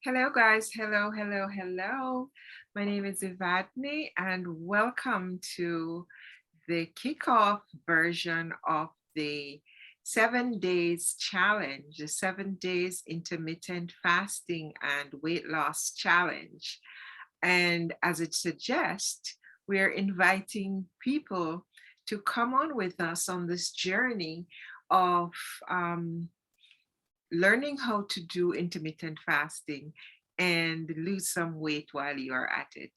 Hello, guys. Hello, hello, hello. My name is Ivani, and welcome to the kickoff version of the 7 days challenge, the 7 days intermittent fasting and weight loss challenge. And as it suggests, we're inviting people to come on with us on this journey of um, learning how to do intermittent fasting and lose some weight while you're at it.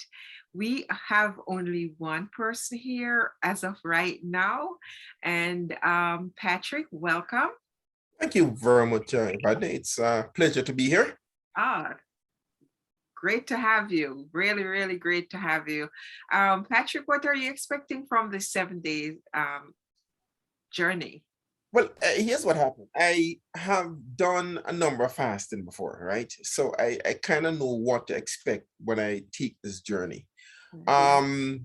We have only one person here as of right now. And Patrick, welcome. Thank you very much, Ivani. It's a pleasure to be here. Ah, great to have you. Really, really great to have you. Patrick, what are you expecting from this 7 days journey? Well, here's what happened. I have done a number of fasting before, right? So I kind of know what to expect when I take this journey. Um,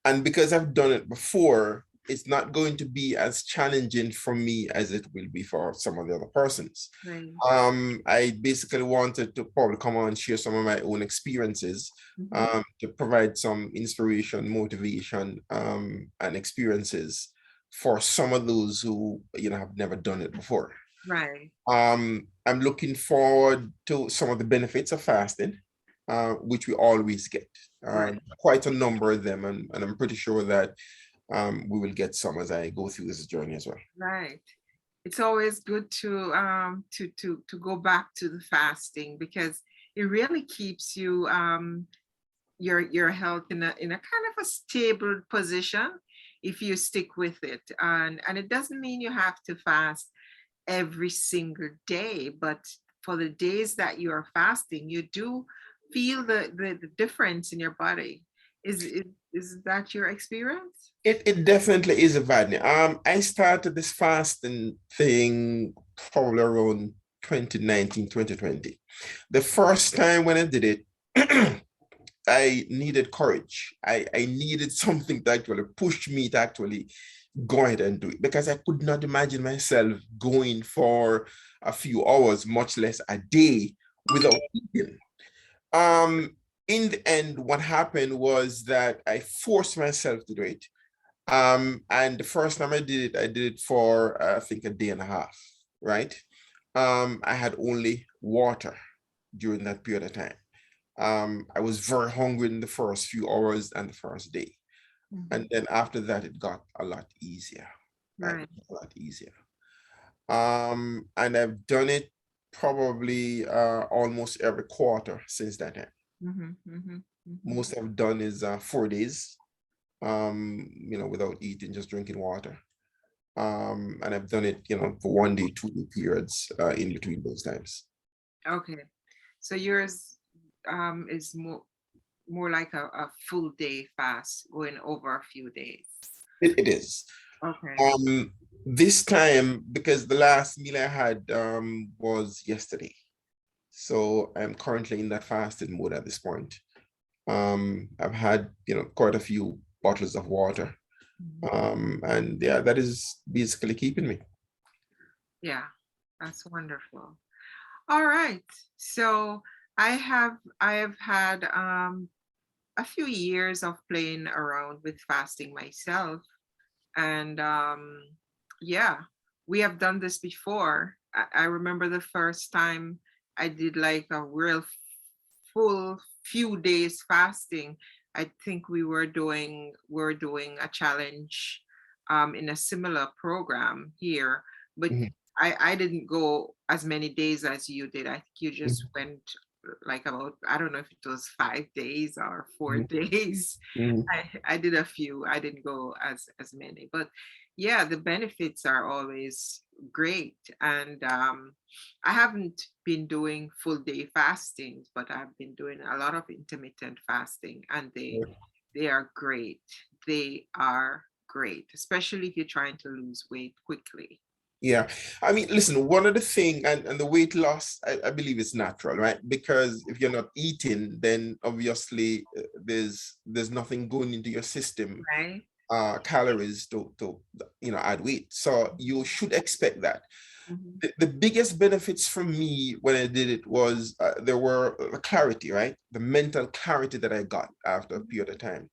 and because I've done it before, it's not going to be as challenging for me as it will be for some of the other persons. Right. I basically wanted to probably come on and share some of my own experiences, Mhm. to provide some inspiration, motivation, and experiences for some of those who have never done it before. Right. I'm looking forward to some of the benefits of fasting, which we always get. Right. Quite a number of them, and I'm pretty sure that we will get some as I go through this journey as well. Right. It's always good to go back to the fasting because it really keeps you your health in a kind of a stable position if you stick with it. And it doesn't mean you have to fast every single day, but for the days that you are fasting, you do feel the difference in your body. Is that your experience? It definitely is a bad. I started this fasting thing probably around 2019, 2020. The first time when I did it, I needed courage. I needed something to actually push me to actually go ahead and do it because I could not imagine myself going for a few hours, much less a day, without eating. Um, in the end, what happened was that I forced myself to do it. And the first time I did it for I think a day and a half, right? I had only water during that period of time. I was very hungry in the first few hours and the first day. Mhm. And then after that, it got a lot easier, right? Right. A lot easier. And I've done it probably almost every quarter since that time. Hmm. Hmm. Hmm. Most I've done is 4 days, without eating, just drinking water. And I've done it, for 1 day, 2 day periods in between those times. Okay. So yours is more like a full day fast going over a few days. It is. Okay. This time, because the last meal I had was yesterday. So I'm currently in that fasting mode at this point. I've had, quite a few bottles of water. Mhm. And yeah, that is basically keeping me. Yeah, that's wonderful. All right. So I have had a few years of playing around with fasting myself. And yeah, we have done this before. I remember the first time I did like a real full few days fasting. I think we were doing a challenge in a similar program here, but Mhm, I didn't go as many days as you did. I think you just mhm, went like about, I don't know if it was 5 days or four mhm, days. mhm. I did a few. I didn't go as many, but yeah, the benefits are always great. And I haven't been doing full day fastings, but I've been doing a lot of intermittent fasting, and they are great. They are great, especially if you're trying to lose weight quickly. Yeah. I mean, listen, one of the thing and the weight loss, I believe is natural, right? Because if you're not eating, then obviously there's nothing going into your system, Right? calories to add weight. So you should expect that. Mhm. The biggest benefits for me when I did it was there were clarity, right? The mental clarity that I got after a period of time.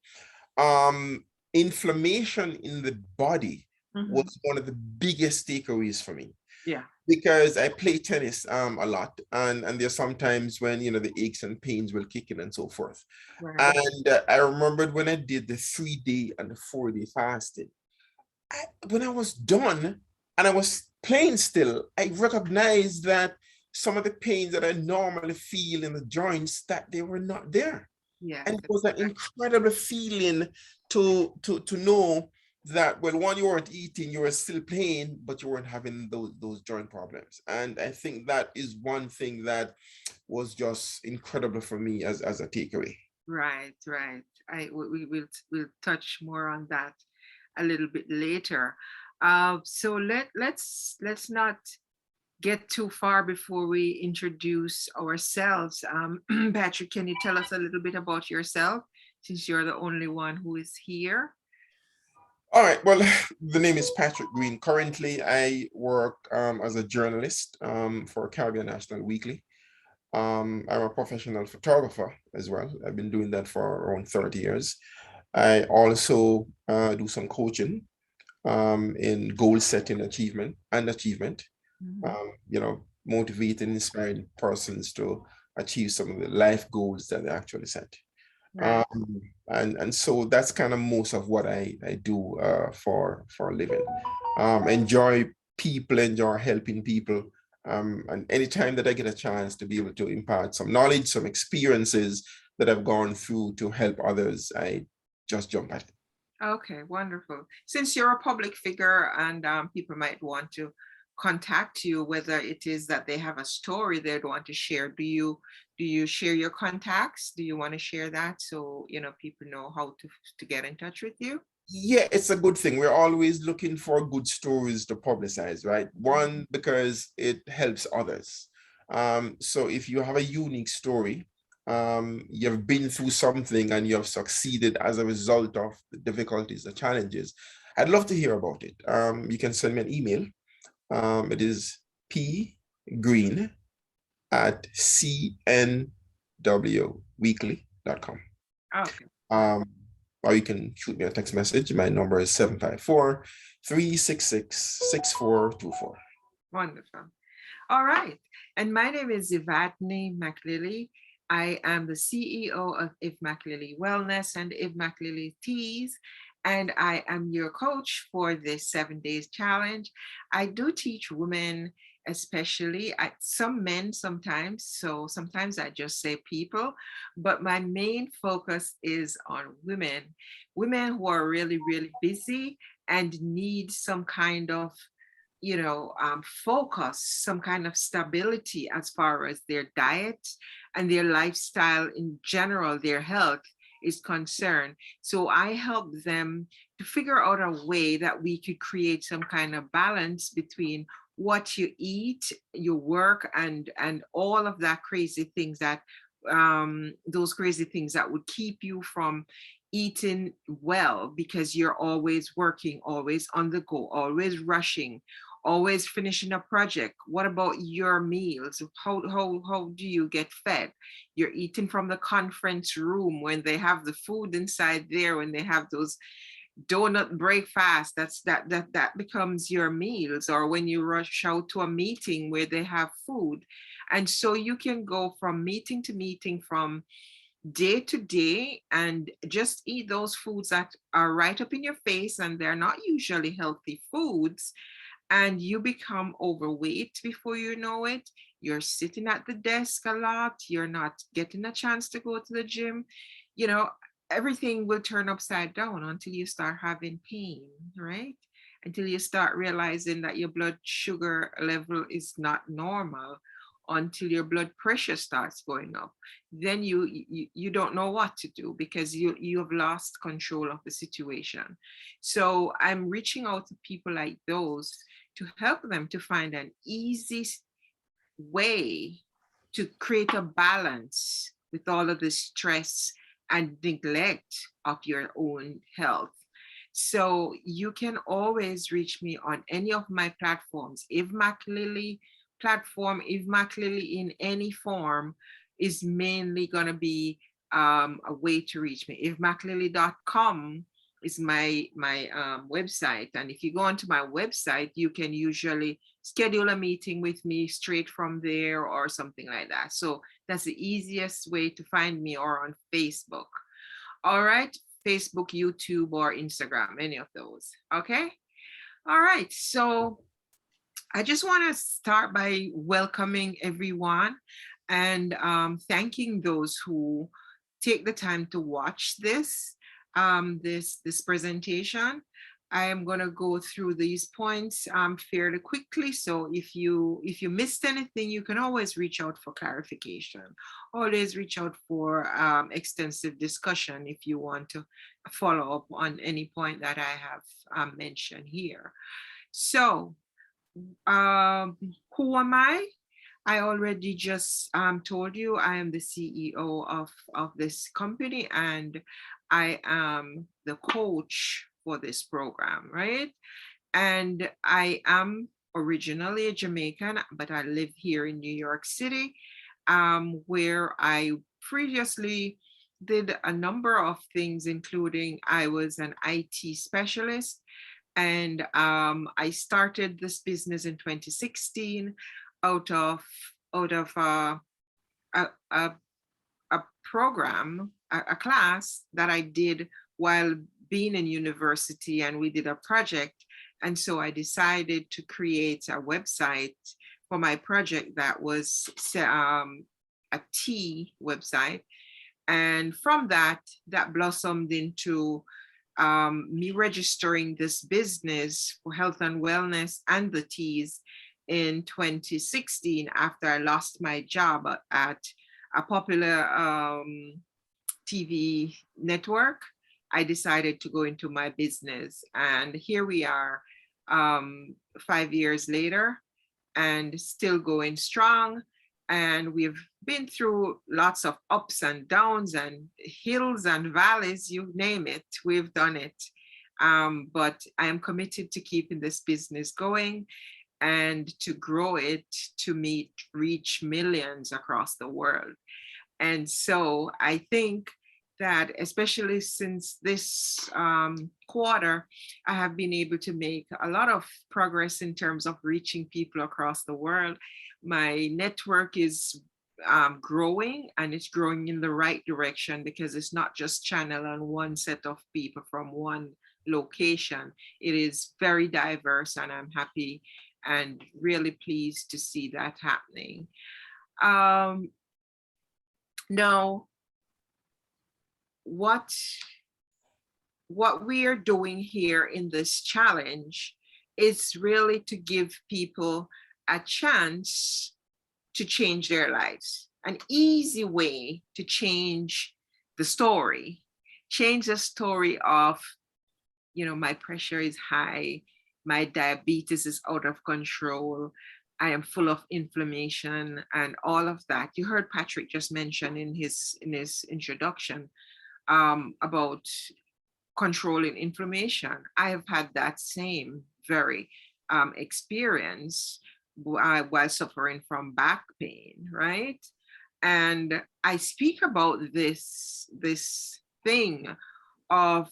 Um, Inflammation in the body Mhm. was one of the biggest takeaways for me Yeah. because I play tennis a lot, and there's sometimes when the aches and pains will kick in and so forth. Right. And I remembered when I did the 3 day and the 4 day fasting. When I was done and I was playing still, I recognized that some of the pains that I normally feel in the joints that they were not there. Yes. And it was an incredible feeling to know that, well, one, you weren't eating, you were still playing, but you weren't having those joint problems. And I think that is one thing that was just incredible for me as a takeaway. Right. Right. We'll touch more on that a little bit later. So let's not get too far before we introduce ourselves. Patrick, can you tell us a little bit about yourself, since you're the only one who is here? All right. Well, the name is Patrick Green. Currently, I work as a journalist for Caribbean National Weekly. I'm a professional photographer as well. I've been doing that for around 30 years. I also do some coaching in goal setting achievement, Mhm. motivating, inspiring persons to achieve some of the life goals that they actually set. Right. And so that's kind of most of what I do for a living. Enjoy people, enjoy helping people. And anytime that I get a chance to be able to impart some knowledge, some experiences that I've gone through to help others, I just jump at it. Okay, wonderful. Since you're a public figure and people might want to contact you, whether it is that they have a story they'd want to share, do you share your contacts? Do you want to share that so people know how to get in touch with you? Yeah, it's a good thing. We're always looking for good stories to publicize, right? Mhm. One, because it helps others. So if you have a unique story, you've been through something and you have succeeded as a result of the difficulties, the challenges, I'd love to hear about it. You can send me an email. It is pgreen at cnwweekly.com. Okay, Um, or you can shoot me a text message. My number is 754-366-6424. wonderful. All right. And my name is Ivani McLilly. I am the CEO of If McLilly Wellness and If McLilly Teas. And I am your coach for this 7 days challenge. I do teach women, especially some men sometimes. So sometimes I just say people, but my main focus is on women who are really, really busy and need some kind of focus, some kind of stability as far as their diet and their lifestyle in general, their health is concerned. So I help them to figure out a way that we could create some kind of balance between what you eat, your work, and all of that crazy things that those crazy things that would keep you from eating well because you're always working, always on the go, always rushing, always finishing a project. What about your meals? How do you get fed? You're eating from the conference room when they have the food inside there, when they have those donut breakfast, that becomes your meals, or when you rush out to a meeting where they have food. And so you can go from meeting to meeting, from day to day, and just eat those foods that are right up in your face, and they're not usually healthy foods, and you become overweight before you know it. You're sitting at the desk a lot. You're not getting a chance to go to the gym. You know, everything will turn upside down until you start having pain, right? Until you start realizing that your blood sugar level is not normal, until your blood pressure starts going up. Then you don't know what to do because you have lost control of the situation. So I'm reaching out to people like those to help them to find an easy way to create a balance with all of the stress and neglect of your own health. So you can always reach me on any of my platforms. If MacLily platform, if MacLily in any form is mainly going to be a way to reach me. If maclily.com is my website, and if you go onto my website, you can usually schedule a meeting with me straight from there or something like that. So that's the easiest way to find me, or on Facebook. All right, Facebook, YouTube, or Instagram, any of those. Okay. All right. So I just want to start by welcoming everyone and thanking those who take the time to watch this presentation. I am going to go through these points fairly quickly. So if you missed anything, you can always reach out for clarification. Always reach out for extensive discussion if you want to follow up on any point that I have mentioned here. So who am I? I already just told you I am the CEO of this company, and I am the coach for this program, right? And I am originally a Jamaican, but I live here in New York City, where I previously did a number of things, including I was an IT specialist, and I started this business in 2016 out of a, a, a program, a class that I did while being in university, and we did a project. And so I decided to create a website for my project that was a tea website. And from that blossomed into me registering this business for health and wellness and the teas in 2016, after I lost my job at a popular TV network. I decided to go into my business, and here we are 5 years later, and still going strong. And we've been through lots of ups and downs and hills and valleys, you name it, we've done it. But I am committed to keeping this business going and to grow it to reach millions across the world. And so I think that, especially since this quarter, I have been able to make a lot of progress in terms of reaching people across the world. My network is growing, and it's growing in the right direction, because it's not just channel on one set of people from one location. It is very diverse, and I'm happy and really pleased to see that happening. Now, what we are doing here in this challenge is really to give people a chance to change their lives, an easy way to change the story of, my pressure is high, my diabetes is out of control, I am full of inflammation, and all of that. You heard Patrick just mention in his introduction about controlling inflammation. I have had that same very experience while suffering from back pain, right? And I speak about this thing of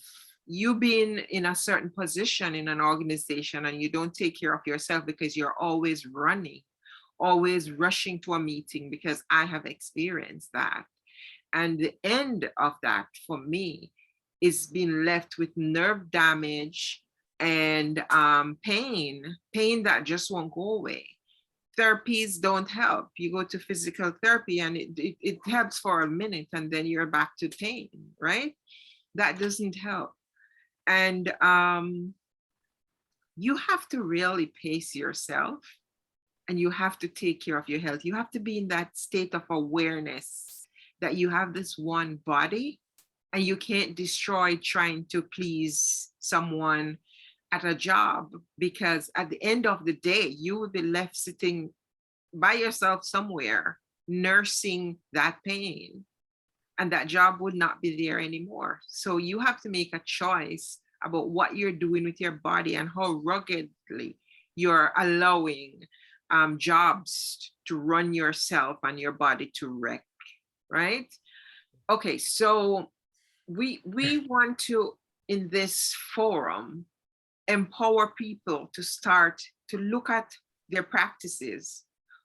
you being in a certain position in an organization, and you don't take care of yourself because you're always running, always rushing to a meeting, because I have experienced that. And the end of that for me is being left with nerve damage and pain that just won't go away. Therapies don't help. You go to physical therapy, and it helps for a minute, and then you're back to pain, right? That doesn't help. And you have to really pace yourself, and you have to take care of your health. You have to be in that state of awareness that you have this one body, and you can't destroy trying to please someone at a job, because at the end of the day, you will be left sitting by yourself somewhere, nursing that pain, and that job would not be there anymore. So you have to make a choice about what you're doing with your body and how ruggedly you're allowing jobs to run yourself and your body to wreck, right? Okay, so we want to, in this forum, empower people to start to look at their practices.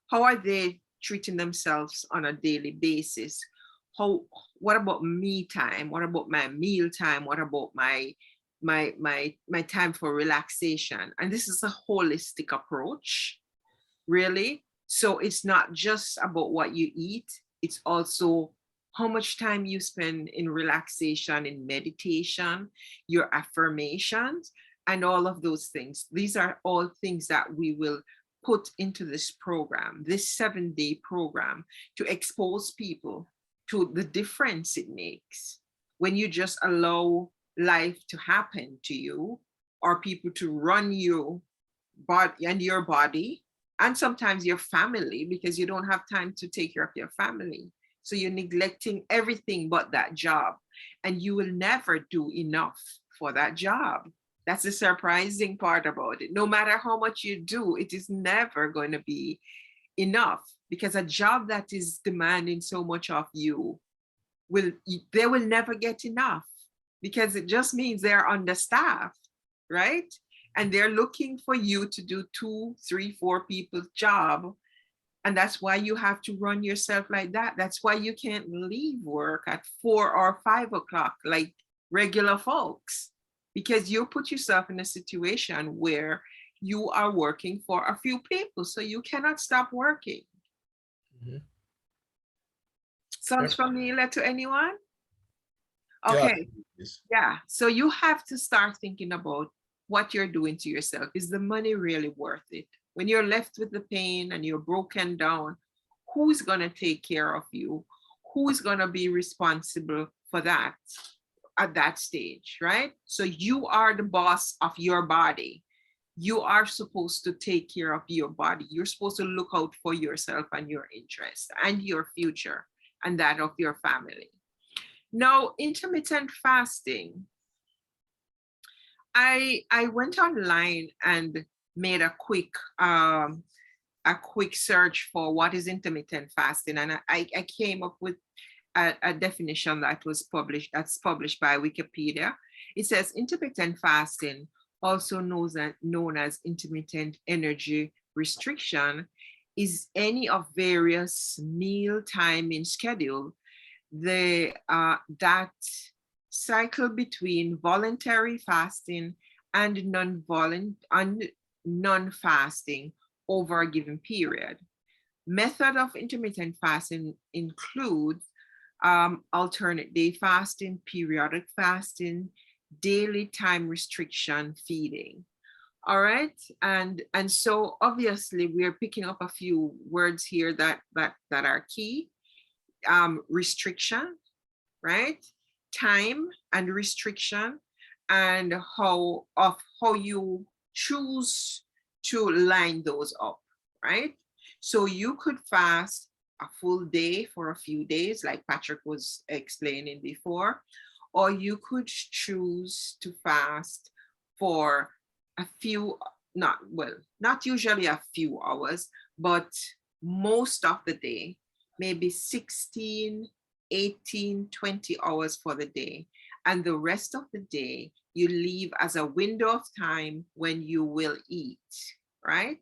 How are they treating themselves on a daily basis? How, what about me time? What about my meal time? What about my time for relaxation? And this is a holistic approach, really. So it's not just about what you eat, it's also how much time you spend in relaxation, in meditation, your affirmations, and all of those things. These are all things that we will put into this program, this 7-day program, to expose people to the difference it makes when you just allow life to happen to you, or people to run you body and your body, and sometimes your family, because you don't have time to take care of your family. So you're neglecting everything but that job, and you will never do enough for that job. That's the surprising part about it. No matter how much you do, it is never going to be enough, because a job that is demanding so much of you they will never get enough, because it just means they're understaffed, right? And they're looking for you to do 2, 3, 4 people's job. And that's why you have to run yourself like that. That's why you can't leave work at 4 or 5 o'clock like regular folks, because you put yourself in a situation where you are working for a few people, so you cannot stop working. Mhm. Sounds Yep. familiar to anyone? Yeah. Okay. Yeah. So you have to start thinking about what you're doing to yourself. Is the money really worth it? When you're left with the pain and you're broken down, who's going to take care of you? Who's going to be responsible for that at that stage, right? So you are the boss of your body. You are supposed to take care of your body. You're supposed to look out for yourself and your interests and your future and that of your family. Now, intermittent fasting, I went online and made a quick search for what is intermittent fasting, and I came up with a definition that's published by Wikipedia. It says intermittent fasting, also known as intermittent energy restriction, is any of various meal timing schedule that cycle between voluntary fasting and non-fasting over a given period. Method of intermittent fasting includes alternate day fasting, periodic fasting, daily time restriction, feeding. All right, and so obviously we're picking up a few words here that are key. Restriction, right? Time and restriction, and how you choose to line those up, right? So you could fast a full day for a few days, like Patrick was explaining before, or you could choose to fast for a few, not usually a few hours, but most of the day, maybe 16, 18, 20 hours for the day. And the rest of the day, you leave as a window of time when you will eat, right?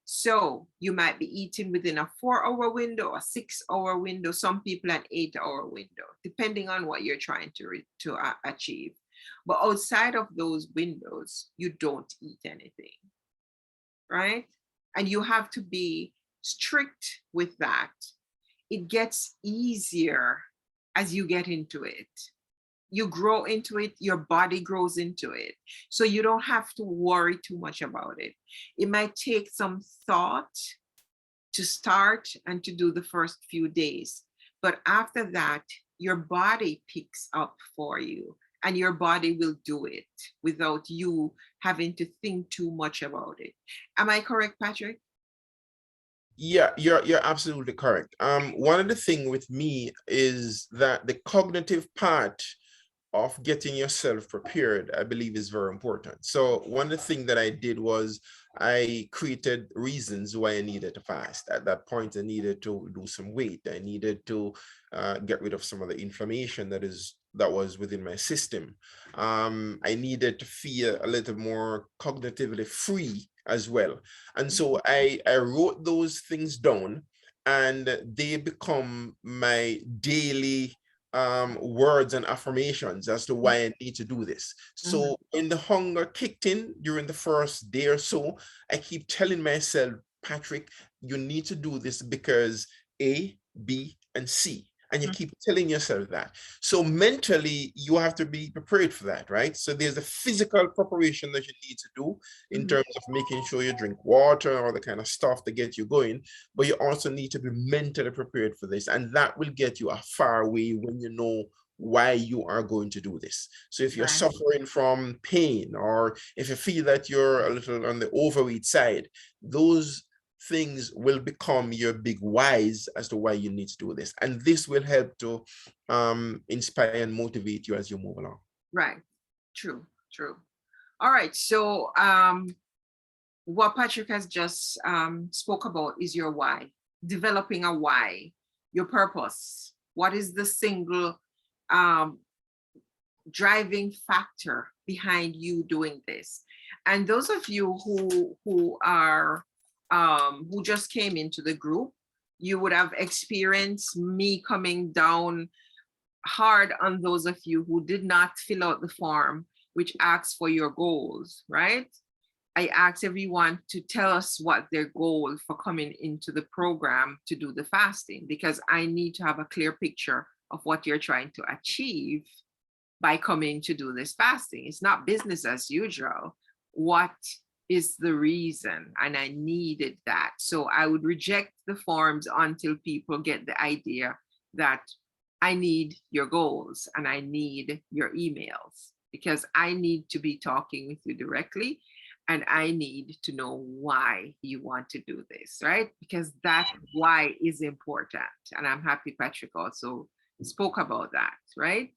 So you might be eating within a 4-hour window, a 6-hour window, some people an 8-hour window, depending on what you're trying to achieve. But outside of those windows, you don't eat anything, right? And you have to be strict with that. It gets easier as you get into it. You grow into it, your body grows into it. So you don't have to worry too much about it. It might take some thought to start and to do the first few days. But after that, your body picks up for you and your body will do it without you having to think too much about it. Am I correct, Patrick? Yeah, you're absolutely correct. One of the thing with me is that the cognitive part of getting yourself prepared, I believe is very important. So one of the things that I did was I created reasons why I needed to fast. At that point, I needed to lose some weight. I needed to get rid of some of the inflammation that was within my system. I needed to feel a little more cognitively free as well. And so I wrote those things down, and they become my daily words and affirmations as to why I need to do this. Mhm. So when the hunger kicked in during the first day or so, I keep telling myself, Patrick, you need to do this because A, B, and C. And you Mhm. keep telling yourself that. So mentally, you have to be prepared for that, right? So there's a physical preparation that you need to do in Mhm. terms of making sure you drink water or the kind of stuff to get you going, but you also need to be mentally prepared for this. And that will get you a far way when you know why you are going to do this. So if you're Right. suffering from pain, or if you feel that you're a little on the overweight side, those things will become your big whys as to why you need to do this. And this will help to inspire and motivate you as you move along. Right. True. True. All right. So what Patrick has just spoke about is your why, developing a why, your purpose. What is the single um, driving factor behind you doing this? And those of you who are who just came into the group, you would have experienced me coming down hard on those of you who did not fill out the form, which asks for your goals, right? I asked everyone to tell us what their goal for coming into the program to do the fasting, because I need to have a clear picture of what you're trying to achieve by coming to do this fasting. It's not business as usual. What is the reason? And I needed that. So I would reject the forms until people get the idea that I need your goals and I need your emails, because I need to be talking with you directly and I need to know why you want to do this, right? Because that why is important. And I'm happy Patrick also spoke about that, right?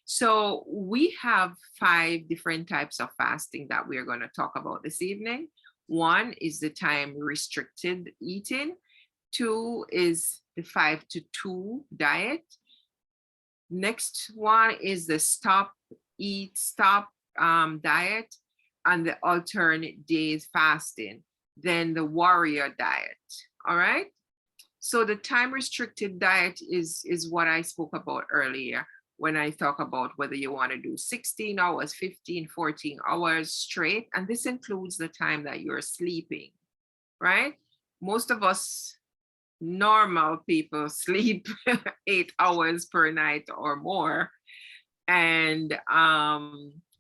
So we have 5 different types of fasting that we're going to talk about this evening. One is the time restricted eating. Two is the 5 to 2 diet. Next one is the stop, eat, stop diet, and the alternate days fasting. Then the warrior diet. All right. So the time restricted diet is what I spoke about earlier when I talk about whether you want to do 16 hours, 15, 14 hours straight. And this includes the time that you're sleeping, right? Most of us normal people sleep 8 hours per night or more. And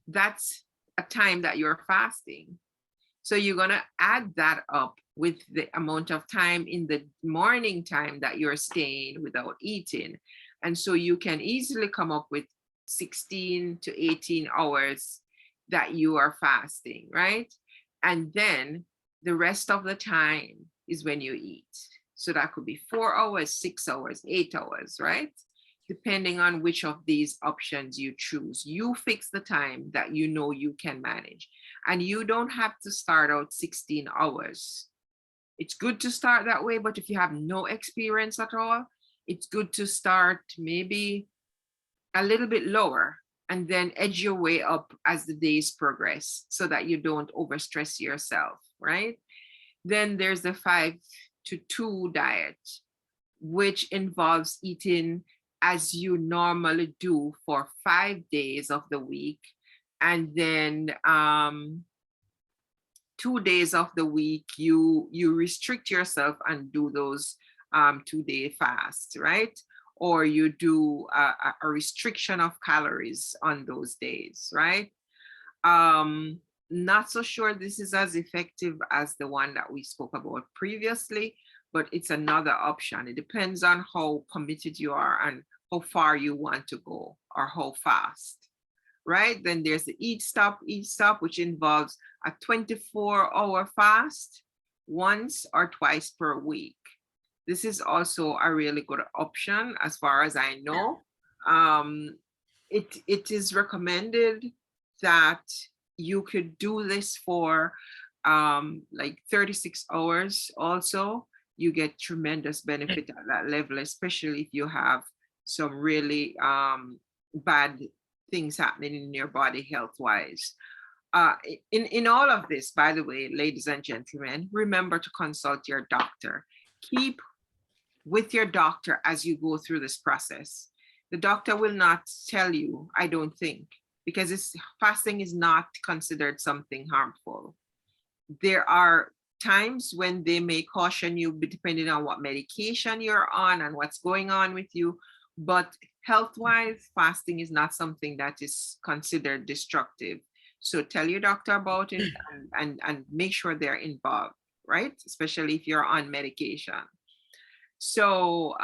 that's a time that you're fasting. So you're going to add that up with the amount of time in the morning time that you're staying without eating. And so you can easily come up with 16 to 18 hours that you are fasting, right? And then the rest of the time is when you eat. So that could be 4 hours, 6 hours, 8 hours, right? Depending on which of these options you choose. You fix the time that you know you can manage. And you don't have to start out 16 hours. It's good to start that way, but if you have no experience at all, it's good to start maybe a little bit lower and then edge your way up as the days progress so that you don't overstress yourself, right? Then there's the 5 to 2 diet, which involves eating as you normally do for 5 days of the week. And then 2 days of the week, you restrict yourself and do those 2 day fasts, right? Or you do a restriction of calories on those days, right? Not so sure this is as effective as the one that we spoke about previously, but it's another option. It depends on how committed you are and how far you want to go or how fast, right? Then there's the eat, stop, which involves a 24-hour fast once or twice per week. This is also a really good option as far as I know. Um, it is recommended that you could do this for like 36 hours also. You get tremendous benefit at that level, especially if you have some really bad things happening in your body health wise. In all of this, by the way, ladies and gentlemen, remember to consult your doctor. Keep with your doctor as you go through this process. The doctor will not tell you, I don't think, because fasting is not considered something harmful. There are times when they may caution you, depending on what medication you're on and what's going on with you. But health-wise, fasting is not something that is considered destructive. So tell your doctor about it and make sure they're involved, right? Especially if you're on medication. So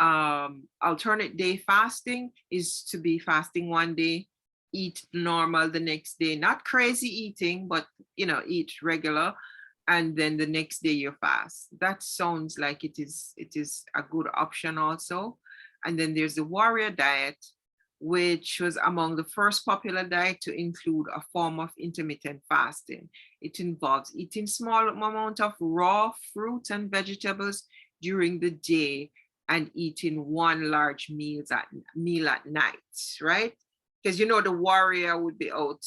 alternate day fasting is to be fasting one day, eat normal the next day, not crazy eating, but eat regular, and then the next day you fast. That sounds like it is a good option also. And then there's the warrior diet, which was among the first popular diet to include a form of intermittent fasting. It involves eating small amount of raw fruits and vegetables during the day and eating one large meal at night, right? Because the warrior would be out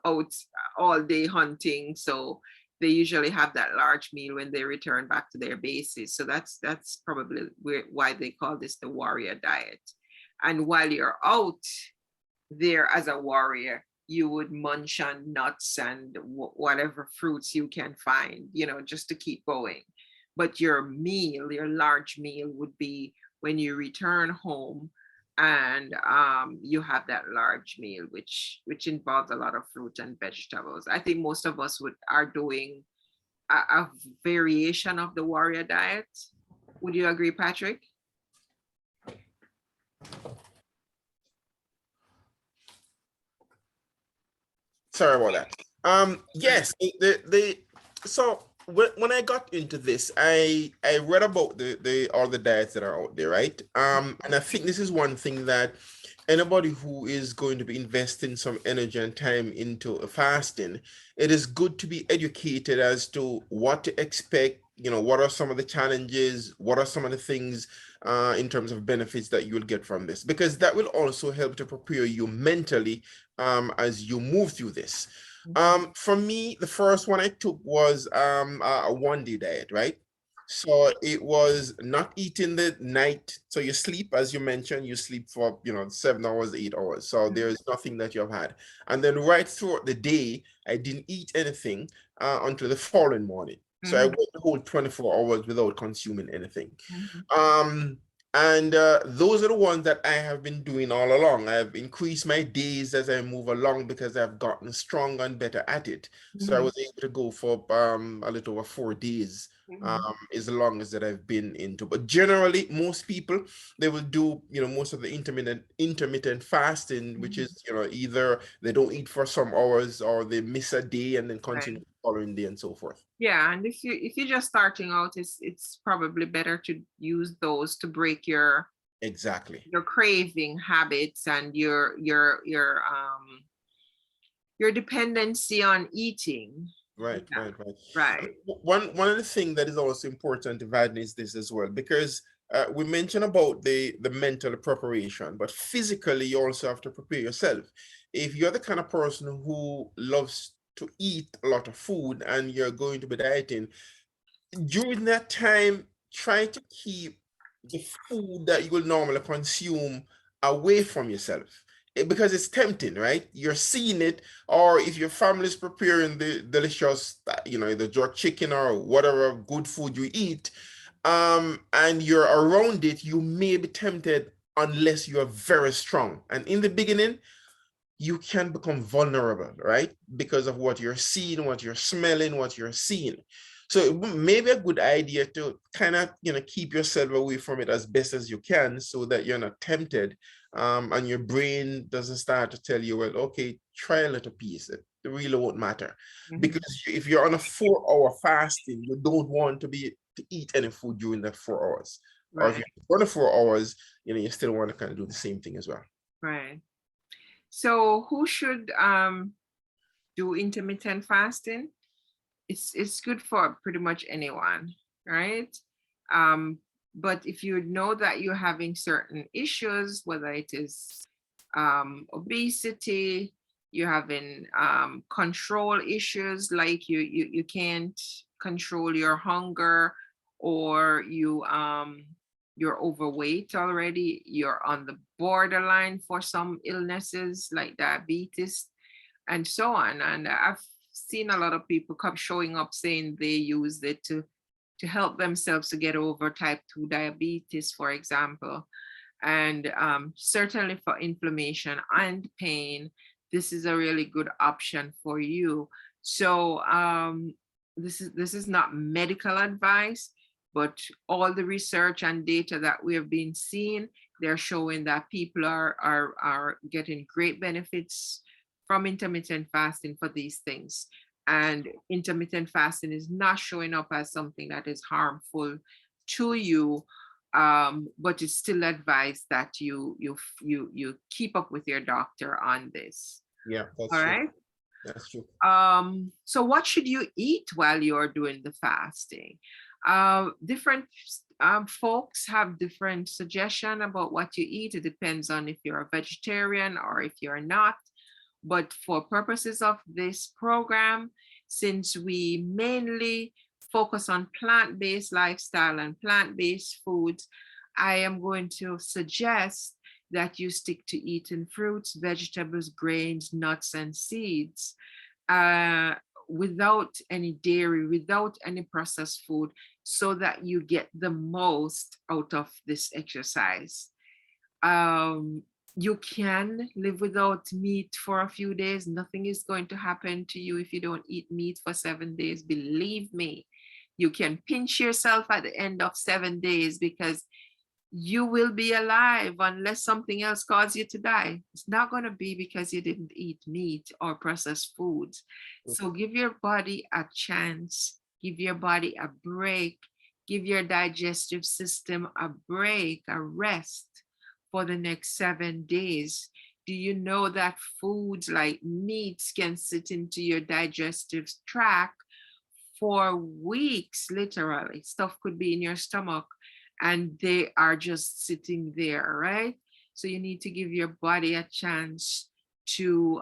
all day hunting, so they usually have that large meal when they return back to their bases. So that's probably why they call this the warrior diet. And while you're out there as a warrior, you would munch on nuts and whatever fruits you can find, just to keep going. But your large meal would be when you return home and you have that large meal, which involves a lot of fruit and vegetables. I think most of us are doing a variation of the warrior diet. Would you agree, Patrick? Sorry about that. Yes, so when I got into this, I read about the all the diets that are out there, right? And I think this is one thing that anybody who is going to be investing some energy and time into a fasting, it is good to be educated as to what to expect. What are some of the challenges? What are some of the things in terms of benefits that you'll get from this? Because that will also help to prepare you mentally as you move through this. For me, the first one I took was a one-day diet, right? So it was not eating the night. So you sleep, as you mentioned, you sleep for 7 hours, 8 hours. So there's nothing that you have had. And then right throughout the day, I didn't eat anything until the following morning. So I went the whole 24 hours without consuming anything. And those are the ones that I have been doing all along. I've increased my days as I move along because I've gotten stronger and better at it. So I was able to go for a little over 4 days, as long as that I've been into. But generally, most people, they will do, most of the intermittent fasting, which is, either they don't eat for some hours or they miss a day and then continue the following day and so forth. Yeah, and if you're just starting out, it's probably better to use those to break your craving habits and your dependency on eating. Right. Right. One of the things that is also important to add is this as well, because we mentioned about the mental preparation, but physically you also have to prepare yourself. If you're the kind of person who loves to eat a lot of food and you're going to be dieting, during that time, try to keep the food that you will normally consume away from yourself. Because it's tempting, right? You're seeing it, or if your family's preparing the delicious, the jerk chicken or whatever good food you eat, and you're around it, you may be tempted unless you are very strong. And in the beginning, you can become vulnerable, right? Because of what you're seeing, what you're smelling, what you're seeing. So it may be a good idea to kind of, keep yourself away from it as best as you can so that you're not tempted, and your brain doesn't start to tell you, well, okay, try a little piece. It really won't matter. Because if you're on a 4-hour fasting, you don't want to eat any food during that 4 hours. Or if you're on 4 hours, you still want to kind of do the same thing as well. Right. So who should do intermittent fasting? It's good for pretty much anyone, right? Um, but if you know that you're having certain issues, whether it is obesity, you're having control issues, like you can't control your hunger, or you're overweight already, you're on the borderline for some illnesses like diabetes and so on. And I've seen a lot of people come showing up saying they use it to help themselves to get over type 2 diabetes, for example. And certainly for inflammation and pain, this is a really good option for you. So this is not medical advice, but all the research and data that we have been seeing, they're showing that people are getting great benefits from intermittent fasting for these things. And intermittent fasting is not showing up as something that is harmful to you, but it's still advised that you keep up with your doctor on this. Yeah, that's All true. right. That's true. So what should you eat while you're doing the fasting? Different folks have different suggestion about what you eat. It depends on if you're a vegetarian or if you're not. But for purposes of this program, since we mainly focus on plant-based lifestyle and plant-based foods, I am going to suggest that you stick to eating fruits, vegetables, grains, nuts, and seeds, uh, without any dairy, without any processed food, so that you get the most out of this exercise. Um, you can live without meat for a few days. Nothing is going to happen to you if you don't eat meat for 7 days. Believe me, you can pinch yourself at the end of 7 days, because you will be alive unless something else caused you to die. It's not going to be because you didn't eat meat or processed foods. So give your body a chance, give your body a break, give your digestive system a break, a rest for the next 7 days. Do you know that foods like meats can sit into your digestive tract for weeks? Literally, stuff could be in your stomach and they are just sitting there, right? So you need to give your body a chance to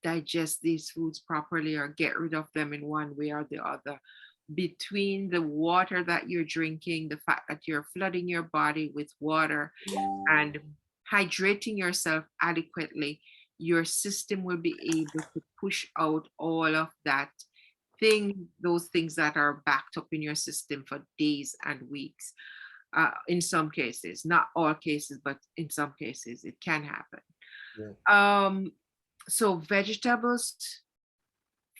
digest these foods properly, or get rid of them in one way or the other. Between the water that you're drinking, the fact that you're flooding your body with water and hydrating yourself adequately, your system will be able to push out all of that those things that are backed up in your system for days and weeks. In some cases, not all cases, but in some cases it can happen. Yeah. So vegetables,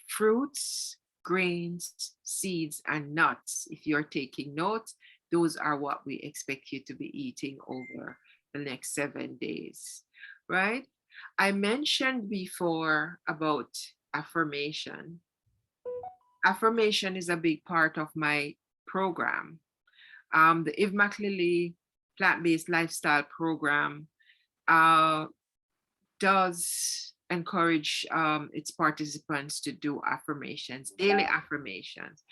fruits, grains, seeds, and nuts. If you're taking notes, those are what we expect you to be eating over the next 7 days, right? I mentioned before about affirmation. Affirmation is a big part of my program. The Eve McLilly plant-based lifestyle program uh, does encourage its participants to do affirmations, daily affirmations.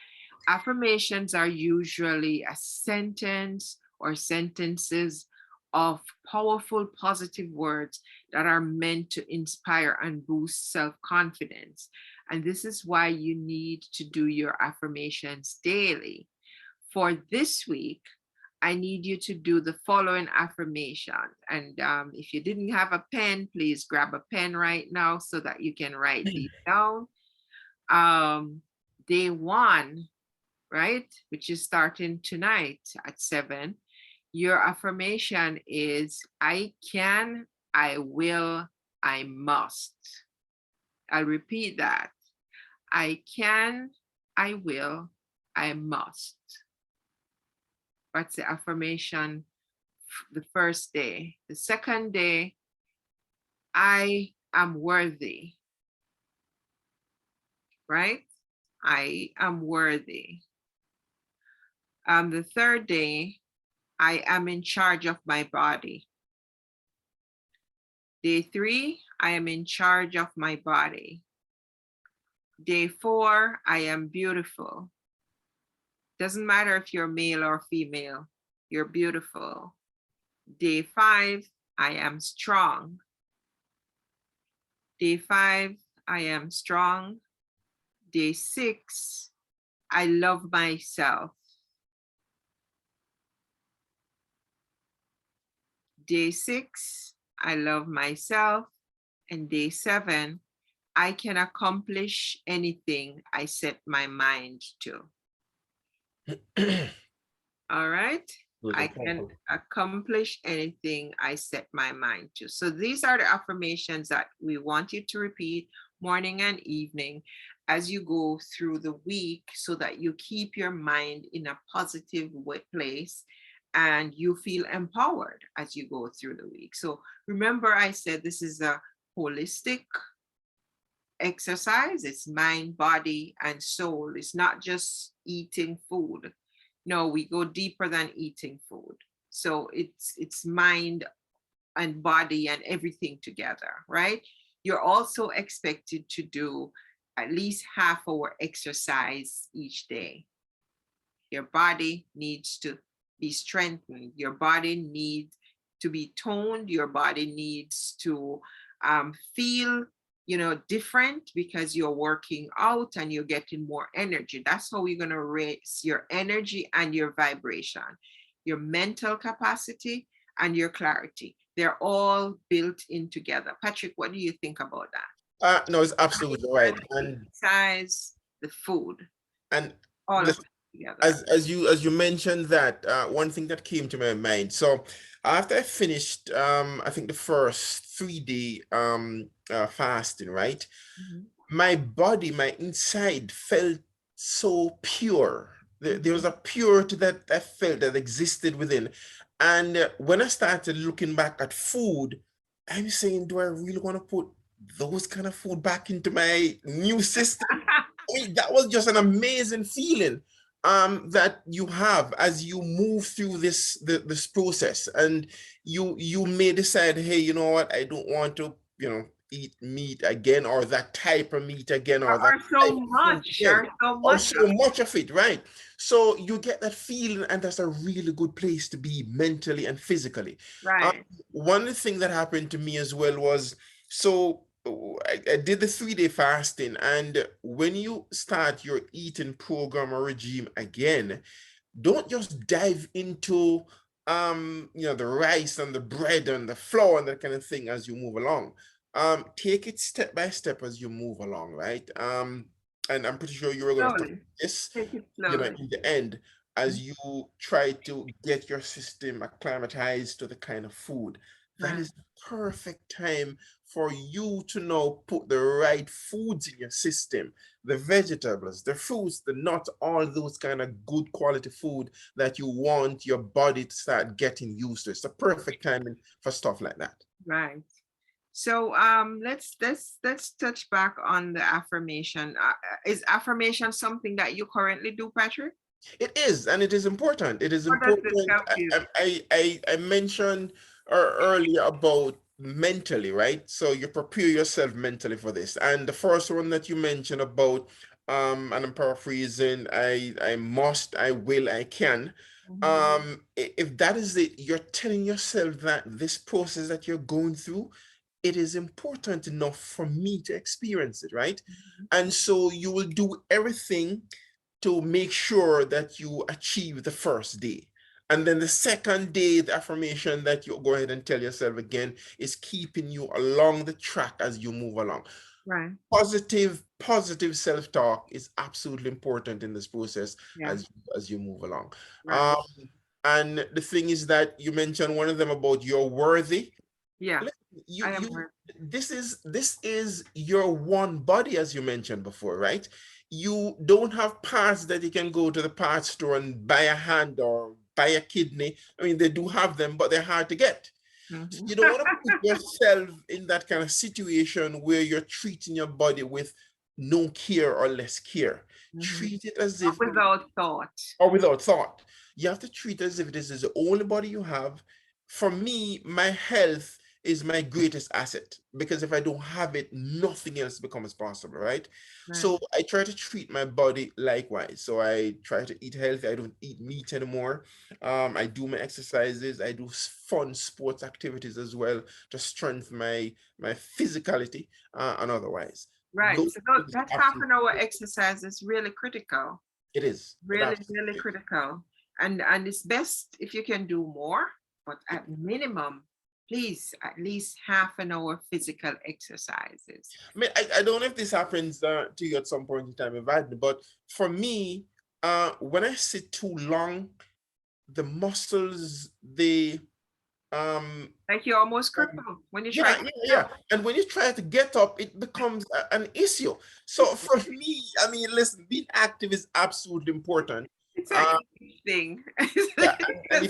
Affirmations are usually a sentence or sentences of powerful positive words that are meant to inspire and boost self-confidence. And this is why you need to do your affirmations daily. For this week, I need you to do the following affirmation. And if you didn't have a pen, please grab a pen right now so that you can write these down. Day one, right, which is starting tonight at 7. Your affirmation is I can, I will, I must. I'll repeat that. I can, I will, I must. That's the affirmation the first day. The second day, I am worthy, right? I am worthy. The third day, I am in charge of my body. Day 3, I am in charge of my body. Day 4, I am beautiful. Doesn't matter if you're male or female, you're beautiful. Day 5, I am strong. Day 5, I am strong. Day 6, I love myself. Day 6, I love myself. And day 7, I can accomplish anything I set my mind to. All right. Those are I can powerful. accomplish anything I set my mind to. So these are the affirmations that we want you to repeat morning and evening as you go through the week so that you keep your mind in a positive place and you feel empowered as you go through the week. So remember, I said this is a holistic exercise. It's mind, body, and soul. It's not just eating food. No, we go deeper than eating food. So it's mind and body and everything together, right? You're also expected to do at least half-hour exercise each day. Your body needs to be strengthened. Your body needs to be toned. Your body needs to feel, different because you're working out and you're getting more energy. That's how you're going to raise your energy and your vibration, your mental capacity and your clarity. They're all built in together. Patrick, what do you think about that? No, it's absolutely right. And Exercise, the food, and all of listen, it together. as you mentioned that, one thing that came to my mind. So after I finished, I think the first 3 day fasting, right? Mhm, My body, my inside felt so pure. There mhm. was a purity that I felt that existed within. And when I started looking back at food, I'm saying, do I really want to put those kind of food back into my new system? I mean, that was just an amazing feeling that you have as you move through this process, and you may decide, hey, you know what, I don't want to, eat meat again, or that type of meat again, or that Or so type of food much, again, or so or much so of much of it, right? So you get that feeling, and that's a really good place to be mentally and physically. um, right. One thing that happened to me as well was, so I did the 3 day fasting, and when you start your eating program or regime again, don't just dive into the rice and the bread and the flour and that kind of thing as you move along. Take it step by step as you move along, right? And I'm pretty sure you were going to touch Slowly. this, Take it slowly. in the end, as Mhm. you try to get your system acclimatized to the kind of food. That Right. is the perfect time for you to now put the right foods in your system, the vegetables, the fruits, the nuts, all those kind of good quality food that you want your body to start getting used to. It's the perfect timing for stuff like that. Right. So let's touch back on the affirmation. Is affirmation something that you currently do, Patrick? It is, and it is important. It is How does it important. help you? I mentioned earlier about mentally, right? So you prepare yourself mentally for this. And the first one that you mentioned about, and I'm paraphrasing, I must, I will, I can. Mhm, If that is it, you're telling yourself that this process that you're going through, it is important enough for me to experience it, right? mhm. And so you will do everything to make sure that you achieve the first day. And then the second day, the affirmation that you go ahead and tell yourself again is keeping you along the track as you move along. Right. Positive self-talk is absolutely important in this process Yeah. as you move along. Right. Um, and the thing is that you mentioned one of them about you're worthy. Yeah. Listen, you I am you worth. this is your one body, as you mentioned before, right? You don't have parts that you can go to the parts store and buy a hand or buy a kidney. I mean, they do have them, but they're hard to get. So Mhm. you don't want to put yourself in that kind of situation where you're treating your body with no care or less care. Mhm. Treat it as if, Without thought. or without thought. You have to treat it as if this is the only body you have. For me, my health is my greatest asset, because if I don't have it, nothing else becomes possible, right? Right. So I try to treat my body likewise. So I try to eat healthy. I don't eat meat anymore. I do my exercises. I do fun sports activities as well to strengthen my physicality and otherwise. Right. Those So things that are half absolutely, an hour exercise is really critical. it is. It Really, really absolutely critical. And it's best if you can do more, but is. at minimum, please at least half an hour physical exercises. I mean, I don't know if this happens to you at some point in time, Ivani, but for me, when I sit too long, the muscles, they um Like you're almost crippled when you try yeah, to yeah, get yeah. up. And when you try to get up, it becomes an issue. So for me, I mean, listen, being active is absolutely important. It's an Uh, easy thing. yeah, and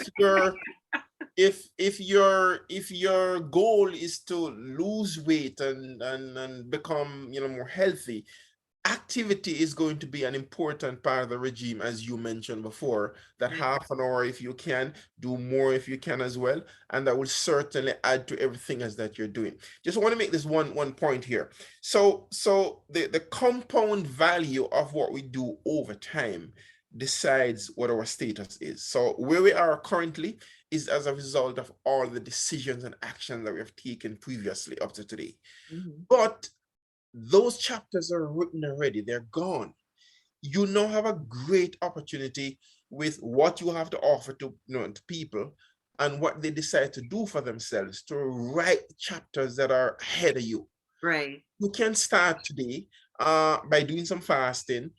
if your goal is to lose weight and become, more healthy, activity is going to be an important part of the regime, as you mentioned before, that Right. half an hour if you can, do more if you can as well, and that will certainly add to everything else that you're doing. Just want to make this one point here. So the compound value of what we do over time decides what our status is. So where we are currently is as a result of all the decisions and actions that we have taken previously up to today. Mhm. But those chapters are written already, they're gone. You now have a great opportunity with what you have to offer to, to people and what they decide to do for themselves to write chapters that are ahead of you. Right. You can start today by doing some fasting,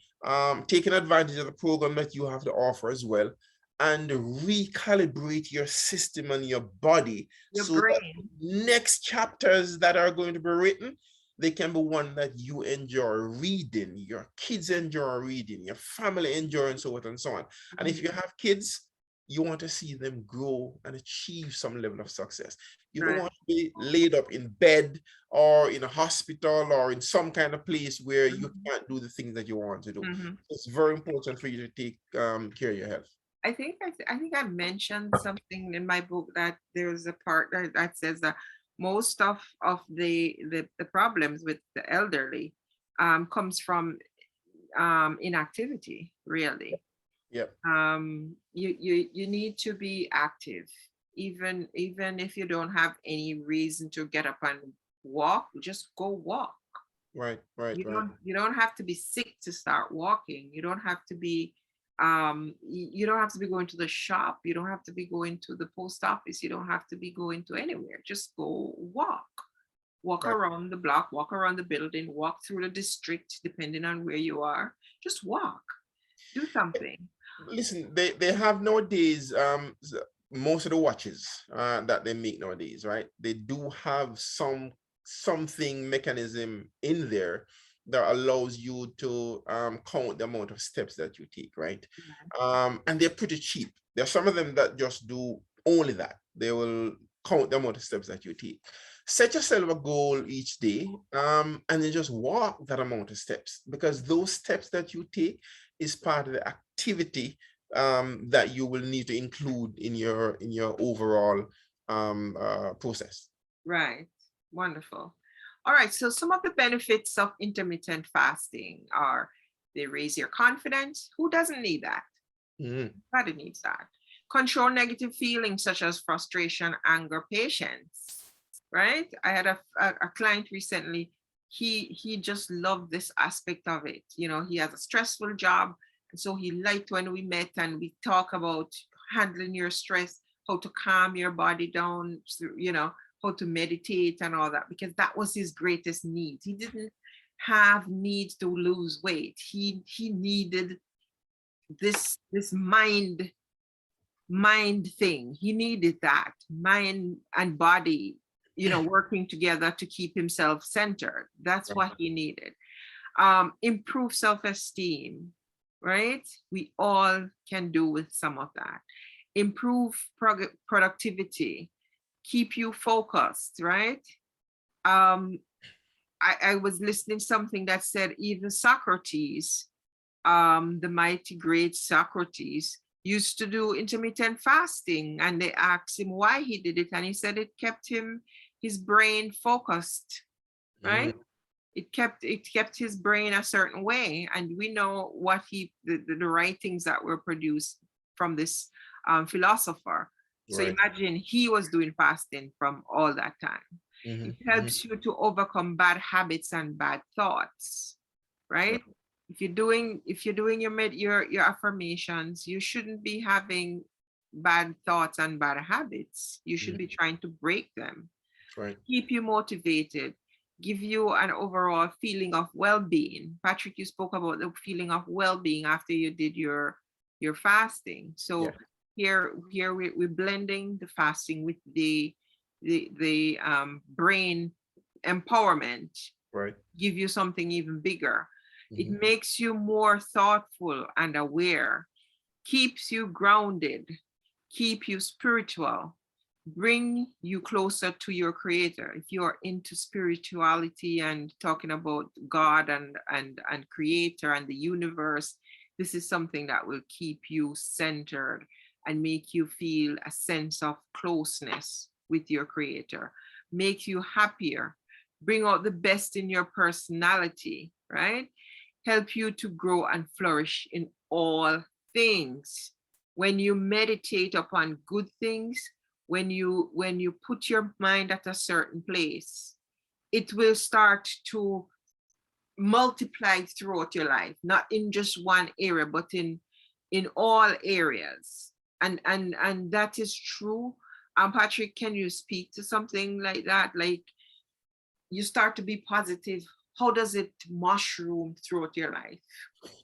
taking advantage of the program that you have to offer as well, and recalibrate your system and your body Your so that brain. next chapters that are going to be written, they can be one that you enjoy reading, your kids enjoy reading, your family enjoy, and so on and so on. And if Mhm. you have kids, you want to see them grow and achieve some level of success. You don't Right. want to be laid up in bed or in a hospital or in some kind of place where you Mhm. can't do the things that you want to do. Mhm. It's very important for you to take care of your health. I think I mentioned something in my book that there's a part that says that most of the problems with the elderly comes from inactivity, really. Yep. You need to be active, even if you don't have any reason to get up and walk, just go walk. Right, right, you right, don't you don't have to be sick to start walking. You don't have to be you don't have to be going to the shop. You don't have to be going to the post office. You don't have to be going to anywhere. Just go walk right. around the block, walk around the building, walk through the district, depending on where you are. Just walk, do something. Listen, they have nowadays most of the watches that they make nowadays, right? They do have something mechanism in there that allows you to count the amount of steps that you take, right? And they're pretty cheap. There are some of them that just do only that. They will count the amount of steps that you take. Set yourself a goal each day, and then just walk that amount of steps, because those steps that you take is part of the activity that you will need to include in your overall process. Right. Wonderful. All right. So some of the benefits of intermittent fasting are they raise your confidence. Who doesn't need that? Mhm. Nobody needs that. Control negative feelings such as frustration, anger, patience. Right. I had a client recently. He just loved this aspect of it. You know, he has a stressful job. And so he liked when we met and we talk about handling your stress, how to calm your body down, you know, how to meditate and all that, because that was his greatest need. He didn't have need to lose weight. He needed this mind thing. He needed that mind and body, you know, working together to keep himself centered. That's what he needed. Improve self-esteem, right? We all can do with some of that. Improve productivity, keep you focused, right? um I was listening something that said even Socrates, the mighty great Socrates, used to do intermittent fasting, and they asked him why he did it, and he said it kept him his brain focused, Mm, right? It kept his brain a certain way, and we know what the writings that were produced from this philosopher. So right. imagine he was doing fasting from all that time. It Mm-hmm. helps you to overcome bad habits and bad thoughts, right? Right. If you're doing your affirmations, you shouldn't be having bad thoughts and bad habits. You should be Mhm. trying to break them, Right. keep you motivated, give you an overall feeling of well-being. Patrick, you spoke about the feeling of well-being after you did your fasting. Yeah. So here we're blending the fasting with the brain empowerment, Right. give you something even bigger. It Hmm. makes you more thoughtful and aware, keeps you grounded, keep you spiritual, bring you closer to your creator. If you are into spirituality and talking about God and creator and the universe, this is something that will keep you centered and make you feel a sense of closeness with your creator, make you happier, bring out the best in your personality, right? Help you to grow and flourish in all things. When you meditate upon good things, when you put your mind at a certain place, it will start to multiply throughout your life, not in just one area, but in all areas. And that is true. Patrick, can you speak to something like that? Like, you start to be positive, how does it mushroom throughout your life?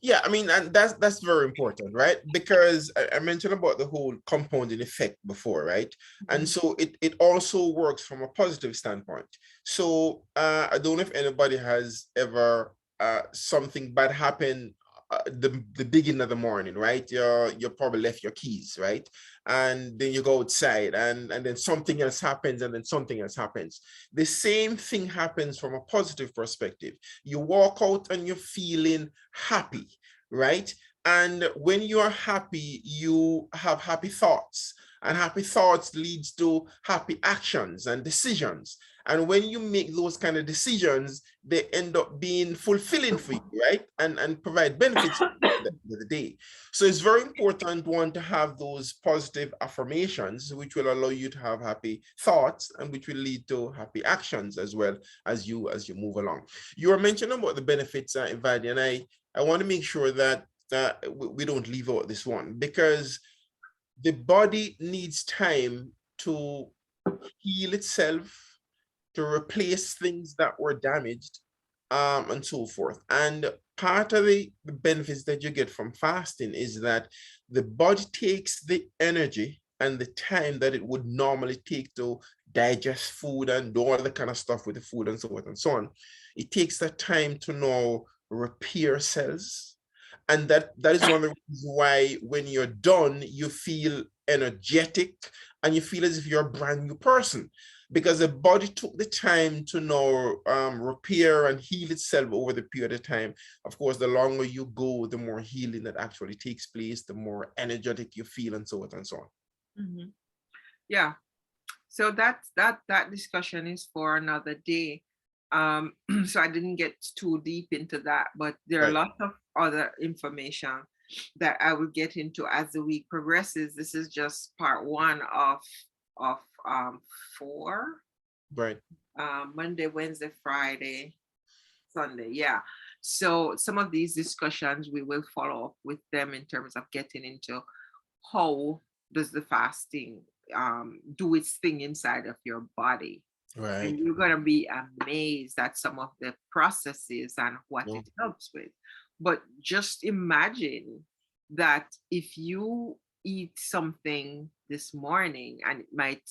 Yeah, I mean, and that's very important, right? Because I mentioned about the whole compounding effect before, right? And Mhm. so it also works from a positive standpoint. So I don't know if anybody has ever something bad happen the beginning of the morning, right? You probably left your keys, right? And then you go outside and then something else happens and then something else happens. The same thing happens from a positive perspective. You walk out and you're feeling happy, right? And when you are happy, you have happy thoughts, and happy thoughts leads to happy actions and decisions. And when you make those kind of decisions, they end up being fulfilling for you, right? And provide benefits at the end of the day. So it's very important, one, to have those positive affirmations, which will allow you to have happy thoughts and which will lead to happy actions as well as you move along. You were mentioning about the benefits, Ivani, and I want to make sure that we don't leave out this one, because the body needs time to heal itself, to replace things that were damaged, and so forth. And part of the benefits that you get from fasting is that the body takes the energy and the time that it would normally take to digest food and do all the kind of stuff with the food and so forth and so on. It takes that time to now repair cells. And that is one of the reasons why when you're done, you feel energetic and you feel as if you're a brand new person, because the body took the time to now repair and heal itself over the period of time. Of course, the longer you go, the more healing that actually takes place, the more energetic you feel, and so on and so on. Mhm. Yeah. So that discussion is for another day. So I didn't get too deep into that, but there are Right, lots of other information that I will get into as the week progresses. This is just part one of four. right. Monday, Wednesday, Friday, Sunday. Yeah. So some of these discussions we will follow up with them in terms of getting into how does the fasting do its thing inside of your body. Right. And you're going to be amazed at some of the processes and what No. it helps with. But just imagine that if you eat something this morning and it might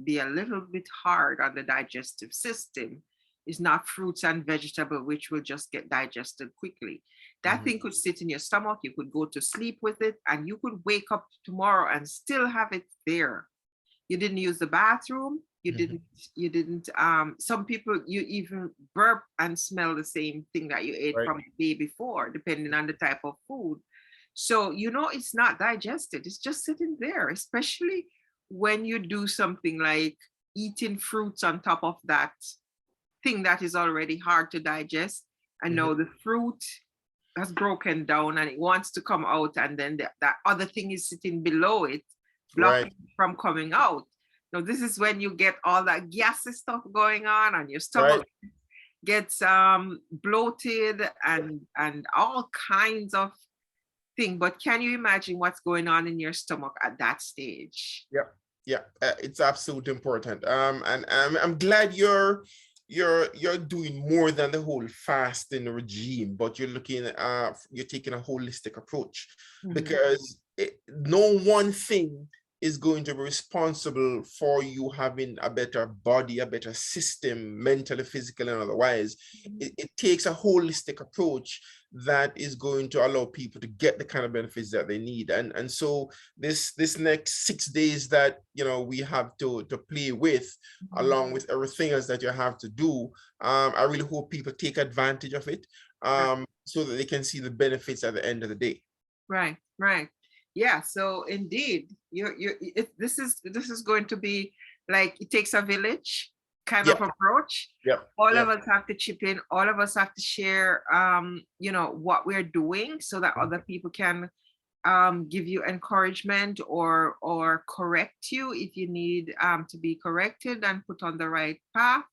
be a little bit hard on the digestive system, is not fruits and vegetable, which will just get digested quickly. That Mhm. thing could sit in your stomach. You could go to sleep with it, and you could wake up tomorrow and still have it there. You didn't use the bathroom. You Mhm. didn't. Some people, you even burp and smell the same thing that you ate Right. from the day before, depending on the type of food. So it's not digested. It's just sitting there, especially when you do something like eating fruits on top of that thing that is already hard to digest. And Mhm. now the fruit has broken down and it wants to come out, and then that other thing is sitting below it, Right, blocking it from coming out. Now this is when you get all that gassy stuff going on, and your right. stomach gets bloated and all kinds of thing. But can you imagine what's going on in your stomach at that stage? Yeah, yeah, it's absolutely important. And I'm glad you're doing more than the whole fasting regime, but you're taking a holistic approach Mhm. because no one thing is going to be responsible for you having a better body, a better system, mentally, physically, and otherwise. It takes a holistic approach that is going to allow people to get the kind of benefits that they need. And so this next 6 days that we have to play with, Mhm. along with everything else that you have to do, I really hope people take advantage of it, Right, so that they can see the benefits at the end of the day. right, right. Yeah. So indeed, this is going to be like it takes a village kind of Yep, approach. yep, All of yep. us have to chip in. All of us have to share, what we're doing, so that other people can give you encouragement or correct you if you need to be corrected and put on the right path.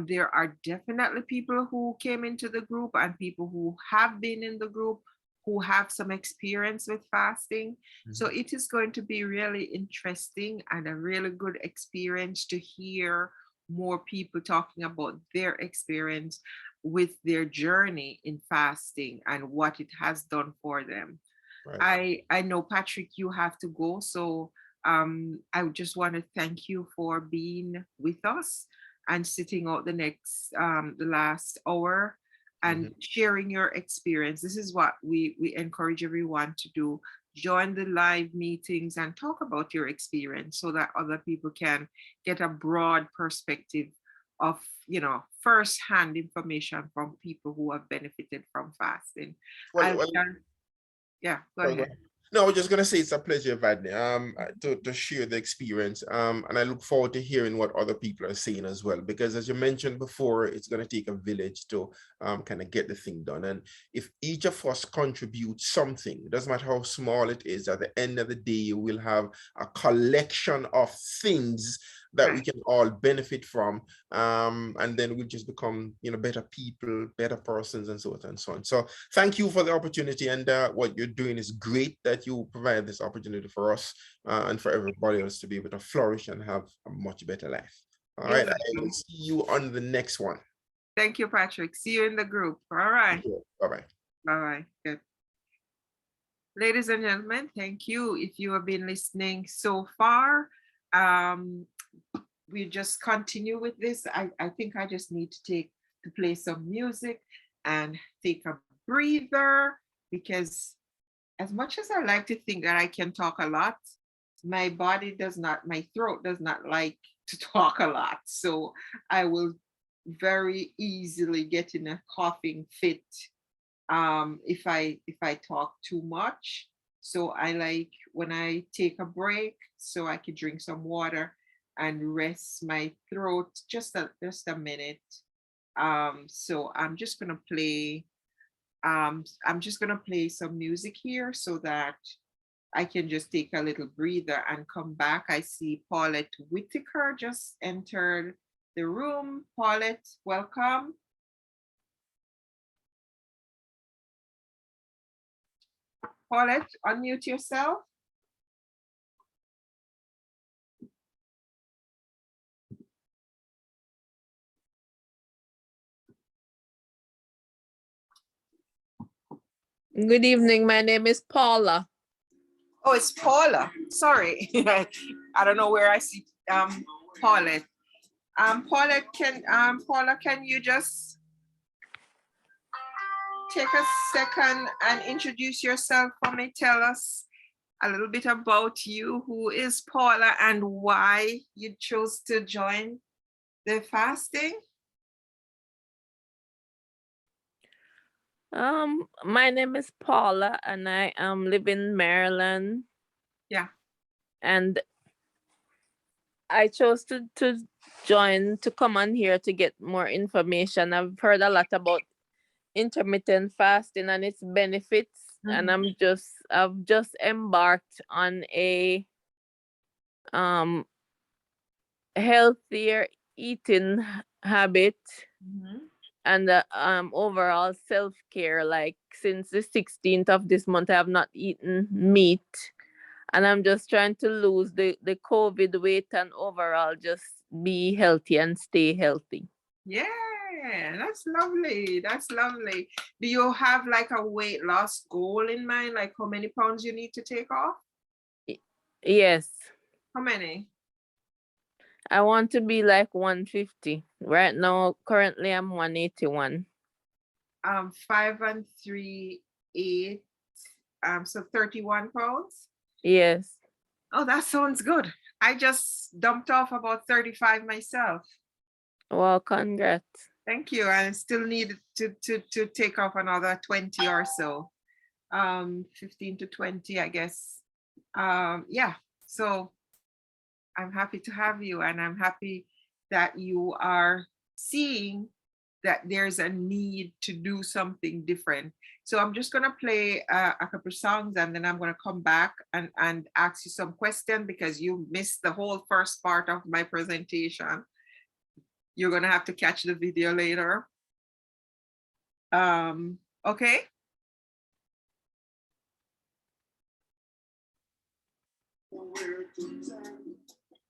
There are definitely people who came into the group and people who have been in the group who have some experience with fasting. So Mhm. it is going to be really interesting and a really good experience to hear more people talking about their experience with their journey in fasting and what it has done for them. Right. I know, Patrick, you have to go, so I would just want to thank you for being with us and sitting out the last hour and Mhm. sharing your experience. This is what we encourage everyone to do. Join the live meetings and talk about your experience so that other people can get a broad perspective of first-hand information from people who have benefited from fasting. Well, I'll well, share. Yeah, go Sorry, go ahead. ahead. No, I was just gonna say it's a pleasure, Vadney, to share the experience. And I look forward to hearing what other people are saying as well. Because as you mentioned before, it's gonna take a village to kind of get the thing done. And if each of us contributes something, it doesn't matter how small it is, at the end of the day, you will have a collection of things that we Right. can all benefit from. And then we'll just become, better people, better persons, and so on and so on. So thank you for the opportunity, and what you're doing is great that you provide this opportunity for us, and for everybody else to be able to flourish and have a much better life. All You're right, I will welcome. see you on the next one. Thank you, Patrick. See you in the group. All right. Bye-bye. Bye bye. Good. Ladies and gentlemen, thank you if you have been listening so far. Um, we just continue with this. I think I just need to play some music and take a breather, because as much as I like to think that I can talk a lot, my throat does not like to talk a lot. So I will very easily get in a coughing fit if I talk too much. So I like when I take a break so I can drink some water and rest my throat just a minute. So I'm just gonna play some music here so that I can just take a little breather and come back. I see Paulette Whitaker just entered the room. Paulette, welcome. Paulette, unmute yourself. Good evening. My name is Paula. Oh, it's Paula. Sorry. I don't know where I see Paulette. Paula, can you just take a second and introduce yourself for me? Tell us a little bit about you. Who is Paula and why you chose to join the fasting? My name is Paula and I live in Maryland. Yeah. And I chose to join to come on here to get more information. I've heard a lot about intermittent fasting and its benefits, and Mhm. I've just embarked on a um healthier eating habit Mhm. and overall self-care. Like since the 16th of this month, I have not eaten meat, and I'm just trying to lose the COVID weight and overall just be healthy and stay healthy. Yeah, that's lovely. That's lovely. Do you have like a weight loss goal in mind? Like how many pounds you need to take off? Y- Yes, How many? I want to be like 150. Right now, currently I'm 181. 5 and 3, 8. So 31 pounds. Yes. Oh, that sounds good. I just dumped off about 35 myself. Well, congrats. Thank you. I still need to take off another 20 or so. 15 to 20, I guess. Yeah. So I'm happy to have you, and I'm happy that you are seeing that there's a need to do something different. So I'm just gonna play a couple songs, and then I'm gonna come back and ask you some questions because you missed the whole first part of my presentation. You're gonna have to catch the video later. Okay. Where to turn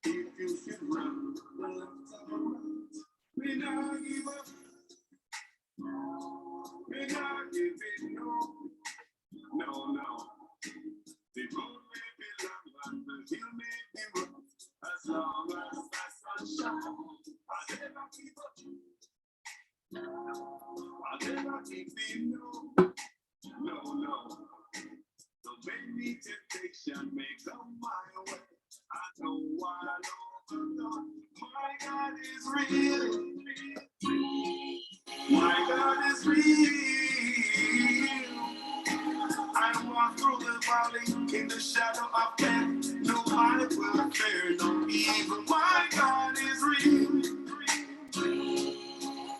if you should run left or right. Me not give up, me not give it no, no, no. The road may be long and the hill may be rough. As long as the sun shines, I'll never give up. I'll never give it no, no, no. So many temptation may come my way. I know I'll overcome. My God is real. My God is real. I walk through the valley in the shadow of death. No, I will fear no evil. My God is real.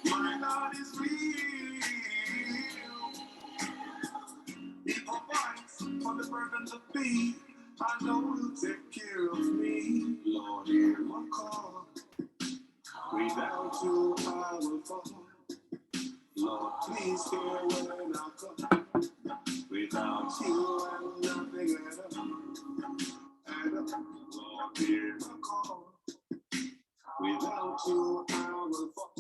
My God is real. He provides for the burden to be. I know He'll take care of me. Lord, hear my call. Without you, I will fall. Lord, please hear when I come. Without you, I'm nothing at all. And Lord, hear my call. Without you, I will fall.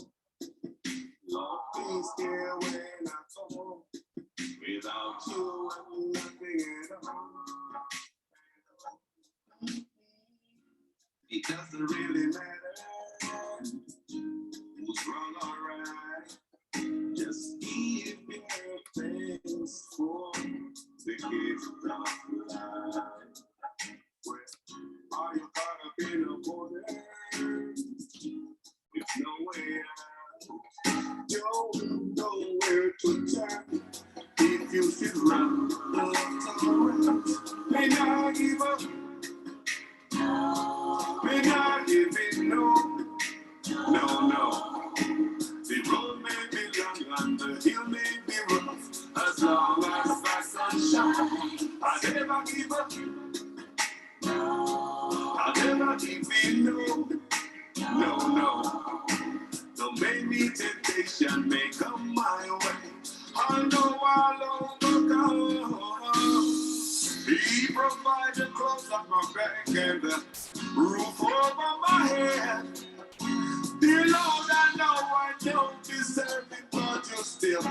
Lord, please hear when I call. Without you, I'm nothing at all. It doesn't really matter who's wrong or right. Just give your thanks for the gift of life. Where are you caught up in a border? With no way out. Don't know where to turn. If you should run left or right, may not give up, may not give it no, no, no. The road may be long and the hill may be rough. As long as the sun shines, I'll never give up, I'll never give it no, no, no. So maybe temptation may come my way. I know I'll overcome. He provides the clothes on my back and the roof over my head. Dear Lord, I know I don't deserve it, but you still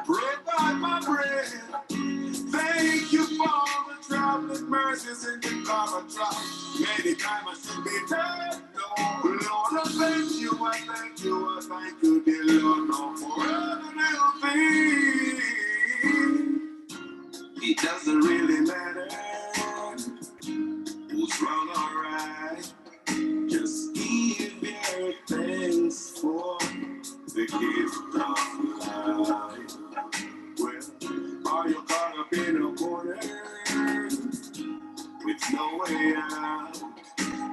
provide my bread. Thank you for the traveling mercies in the car of trial. Many times I should be dead. No, Lord, I thank you, I thank you, I thank you, dear Lord, no, for every little thing. It doesn't really matter who's wrong or right. Just give your thanks for the gift of life. Well, are you caught up in a corner with no way out?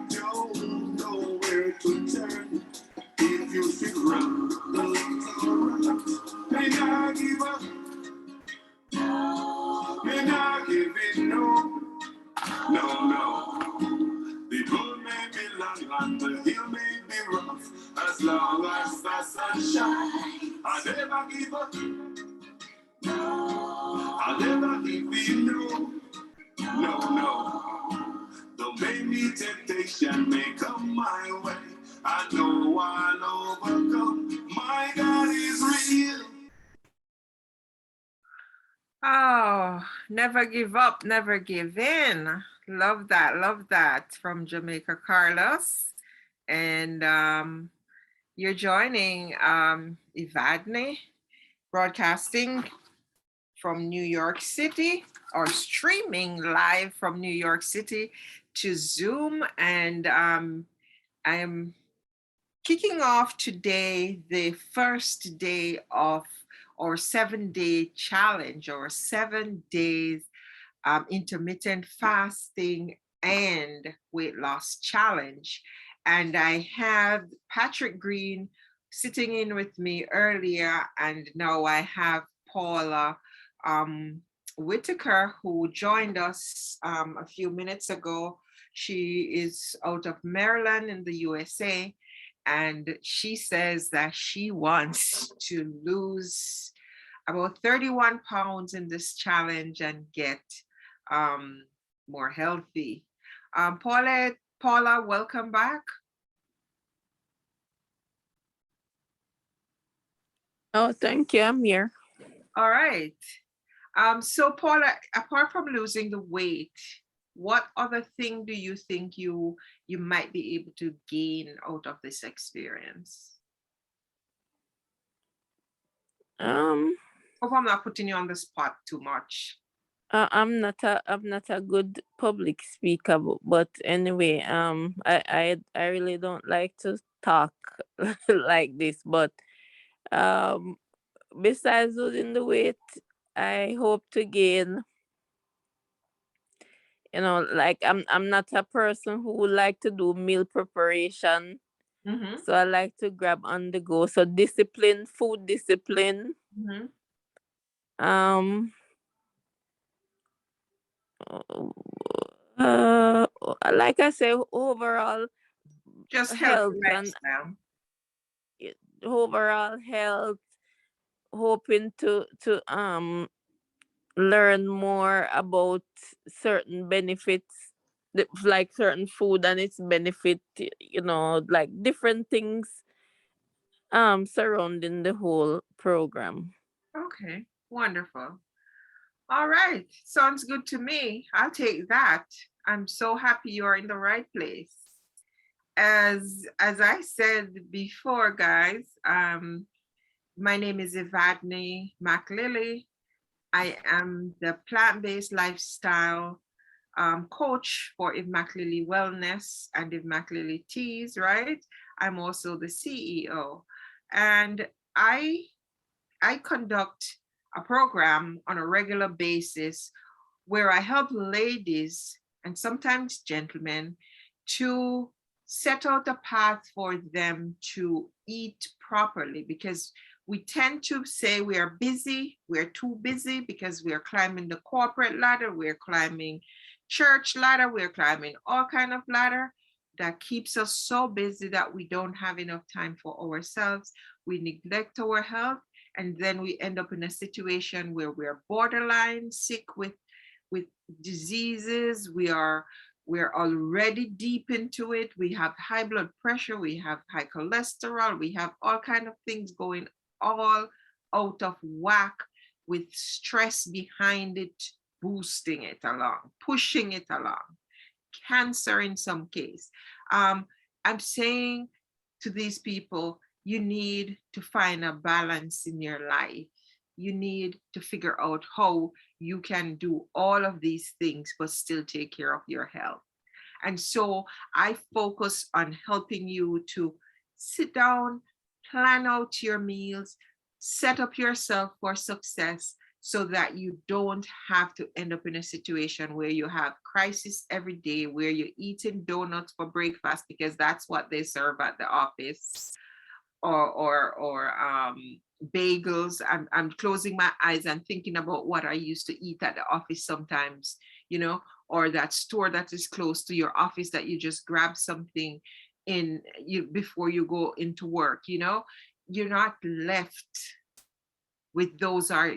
Don't know shine. I never give up. No. I never give you. No, no. Don't make me temptation may come my way. I know I'll overcome. My God is real. Oh, never give up, never give in. Love that, love that from Jamaica, Carlos. And you're joining Ivani broadcasting from New York City or streaming live from New York City to Zoom. And I am kicking off today the first day of our 7-day challenge or 7 days intermittent fasting and weight loss challenge. And I have Patrick Green sitting in with me earlier, and now I have Paula Whitaker, who joined us a few minutes ago. She is out of Maryland in the USA, and she says that she wants to lose about 31 pounds in this challenge and get more healthy. Paula, welcome back. Oh, thank you. I'm here. All right. So Paula, apart from losing the weight, what other thing do you think you might be able to gain out of this experience? Hope I'm not putting you on the spot too much. I'm not a good public speaker, but anyway, I really don't like to talk like this, but besides losing the weight, I hope to gain, like I'm not a person who would like to do meal preparation. Mm-hmm. So I like to grab on the go. So discipline, food discipline. Mm-hmm. Like I say, overall Just healthy health and lifestyle. overall health, hoping to learn more about certain benefits, like certain food and its benefit, like different things surrounding the whole program. Okay, wonderful. All right, sounds good to me. I'll take that. I'm so happy you're in the right place. As I said before, guys, my name is Ivani McLilly. I am the plant-based lifestyle coach for Eve McLilly Wellness and Eve McLilly Teas, right? I'm also the CEO. And I I conduct a program on a regular basis where I help ladies and sometimes gentlemen to set out a path for them to eat properly, because we tend to say we are busy, we're too busy because we are climbing the corporate ladder, we're climbing church ladder, we're climbing all kind of ladder that keeps us so busy that we don't have enough time for ourselves. We neglect our health, and then we end up in a situation where we're borderline sick with diseases. We're already deep into it. We have high blood pressure, we have high cholesterol, we have all kind of things going all out of whack, with stress behind it, boosting it along, pushing it along, cancer in some case. I'm saying to these people, you need to find a balance in your life. You need to figure out how you can do all of these things but still take care of your health. And so I focus on helping you to sit down, plan out your meals, set up yourself for success, so that you don't have to end up in a situation where you have crisis every day, where you're eating donuts for breakfast because that's what they serve at the office, or bagels. I'm closing my eyes and thinking about what I used to eat at the office sometimes, or that store that is close to your office that you just grab something in you before you go into work. you're not left with those are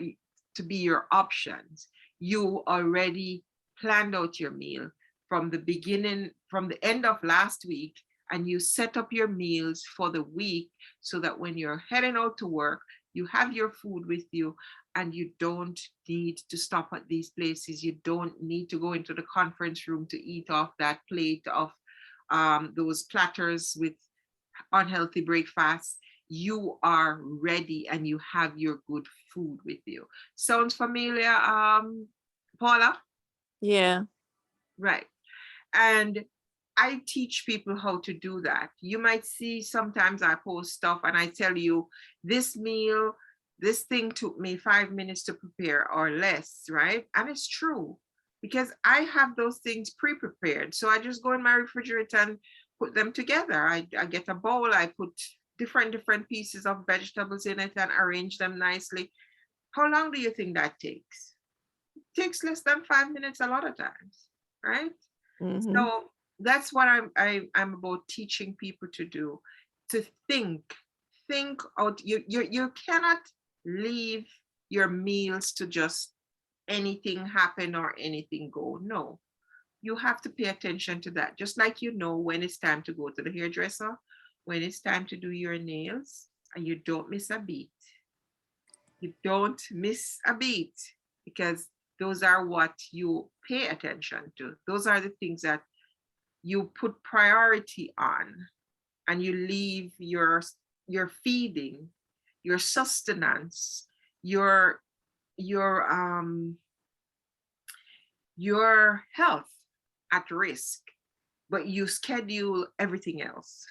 to be your options. You already planned out your meal from the beginning, from the end of last week, and you set up your meals for the week so that when you're heading out to work, you have your food with you and you don't need to stop at these places. You don't need to go into the conference room to eat off that plate of those platters with unhealthy breakfast. You are ready and you have your good food with you. Sounds familiar, Paula? Yeah. Right. And I teach people how to do that. You might see sometimes I post stuff and I tell you this meal, this thing took me 5 minutes to prepare or less, right? And it's true because I have those things pre-prepared. So I just go in my refrigerator and put them together. I get a bowl, I put different pieces of vegetables in it and arrange them nicely. How long do you think that takes? It takes less than 5 minutes a lot of times, right? Mm-hmm. So that's what I'm about teaching people to do, to think out. You cannot leave your meals to just anything happen or anything go. No, you have to pay attention to that. Just like you know when it's time to go to the hairdresser, when it's time to do your nails, and you don't miss a beat. You don't miss a beat because those are what you pay attention to. Those are the things that you put priority on, and you leave your feeding, your sustenance, your your um your health at risk, but you schedule everything else.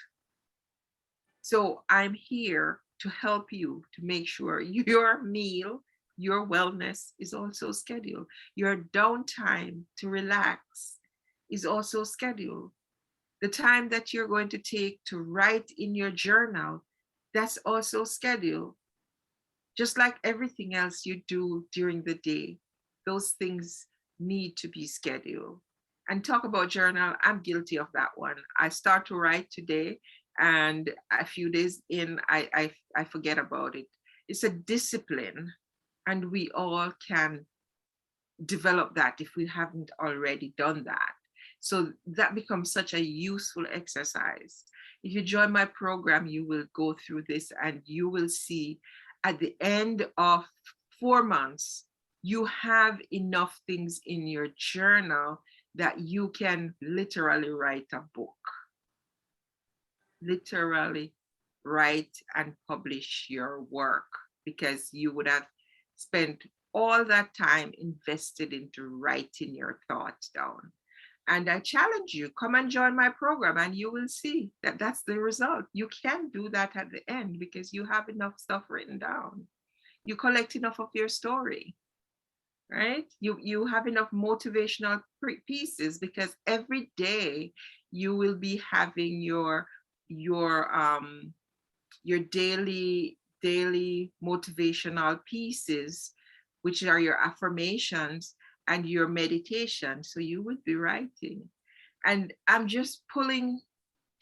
So I'm here to help you to make sure your meal, your wellness is also scheduled. Your downtime to relax is also scheduled. The time that you're going to take to write in your journal, that's also scheduled. Just like everything else you do during the day, those things need to be scheduled. And talk about journal, I'm guilty of that one. I start to write today, and a few days in, I forget about it. It's a discipline, and we all can develop that if we haven't already done that. So that becomes such a useful exercise. If you join my program, you will go through this and you will see at the end of 4 months, you have enough things in your journal that you can literally write a book, literally write and publish your work because you would have spent all that time invested into writing your thoughts down. And I challenge you, come and join my program and you will see that that's the result. You can do that at the end because you have enough stuff written down. You collect enough of your story, right? You have enough motivational pieces because every day you will be having your your daily motivational pieces, which are your affirmations and your meditation. So you would be writing. And I'm just pulling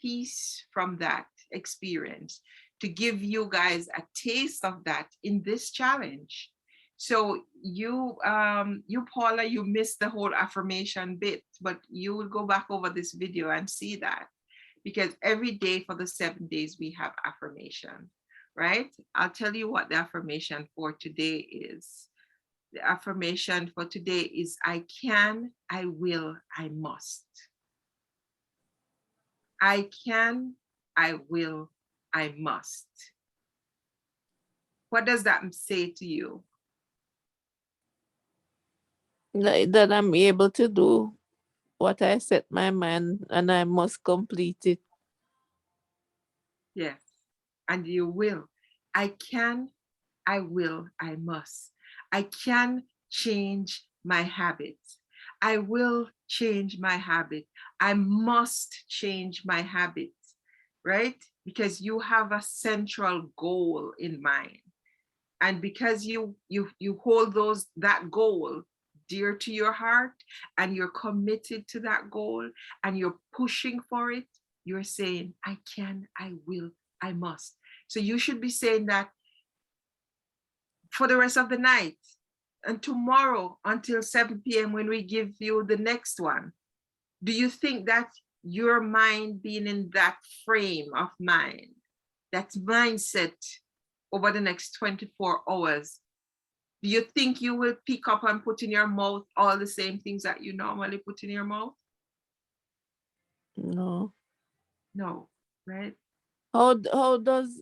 piece from that experience to give you guys a taste of that in this challenge. So you Paula, you missed the whole affirmation bit, but you will go back over this video and see that because every day for the 7 days we have affirmation, right? I'll tell you what the affirmation for today is. The affirmation for today is I can, I will, I must. I can, I will, I must. What does that say to you? Like that I'm able to do what I set my mind and I must complete it. Yes. And you will. I can, I will, I must. I can change my habits. I will change my habit. I must change my habits, right? Because you have a central goal in mind. And because you hold that goal dear to your heart and you're committed to that goal and you're pushing for it, you're saying, I can, I will, I must. So you should be saying that for the rest of the night and tomorrow until 7 p.m. when we give you the next one. Do you think that your mind being in that frame of mind, that mindset over the next 24 hours, do you think you will pick up and put in your mouth all the same things that you normally put in your mouth? No. No, right? How does,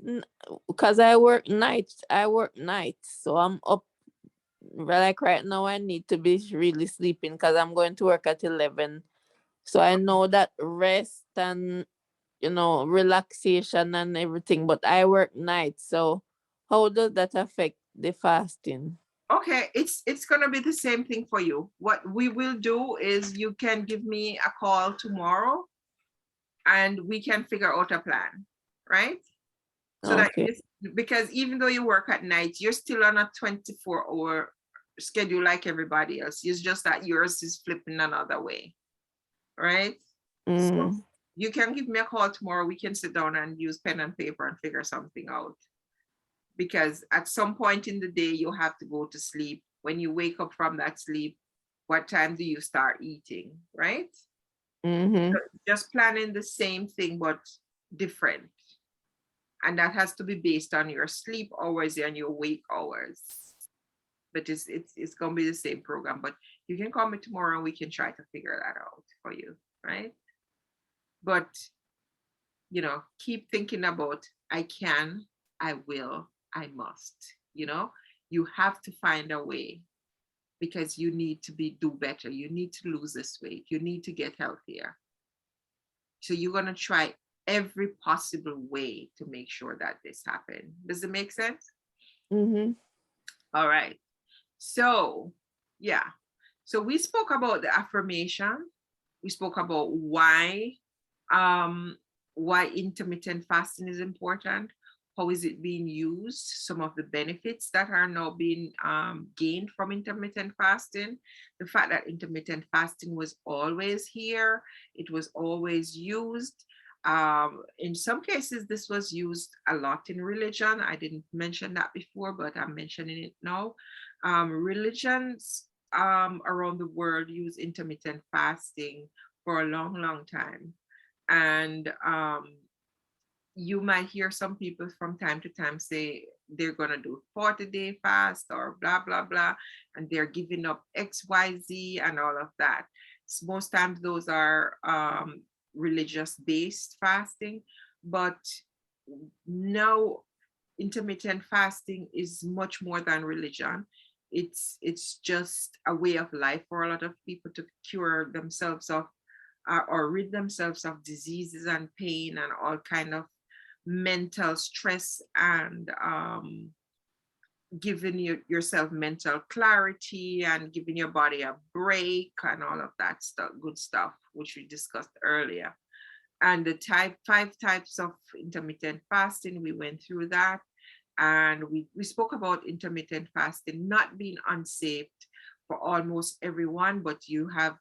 because I work nights, so I'm up. Like right now I need to be really sleeping because I'm going to work at 11. So I know that rest and relaxation and everything, but I work nights. So how does that affect the fasting? Okay, it's gonna be the same thing for you. What we will do is you can give me a call tomorrow and we can figure out a plan, right? So that Okay. because even though you work at night, you're still on a 24-hour schedule like everybody else. It's just that yours is flipping another way, right? So Mm. you can give me a call tomorrow. We can sit down and use pen and paper and figure something out. Because at some point in the day, you have to go to sleep. When you wake up from that sleep, what time do you start eating, right? Mm-hmm. Just planning the same thing, but different. And that has to be based on your sleep hours and your wake hours. But it's gonna be the same program. But you can call me tomorrow and we can try to figure that out for you, right? But keep thinking about I can, I will, I must. You have to find a way because you need to do better. You need to lose this weight. You need to get healthier. So you're gonna try every possible way to make sure that this happens. Does it make sense? Mm-hmm. All right. So yeah. So we spoke about the affirmation. We spoke about um, why intermittent fasting is important. How is it being used? Some of the benefits that are now being gained from intermittent fasting. The fact that intermittent fasting was always here, it was always used. In some cases, this was used a lot in religion. I didn't mention that before, but I'm mentioning it now. Religions around the world use intermittent fasting for a long, long time. And you might hear some people from time to time say they're going to do 40-day fast or blah, blah, blah, and they're giving up XYZ and all of that. So most times those are religious based fasting, but now intermittent fasting is much more than religion. It's just a way of life for a lot of people to cure themselves of or rid themselves of diseases and pain and all kind of mental stress and giving yourself mental clarity and giving your body a break and all of that stuff, good stuff, which we discussed earlier. And the 5 types of intermittent fasting, we went through that. And we spoke about intermittent fasting not being unsafe for almost everyone, but you have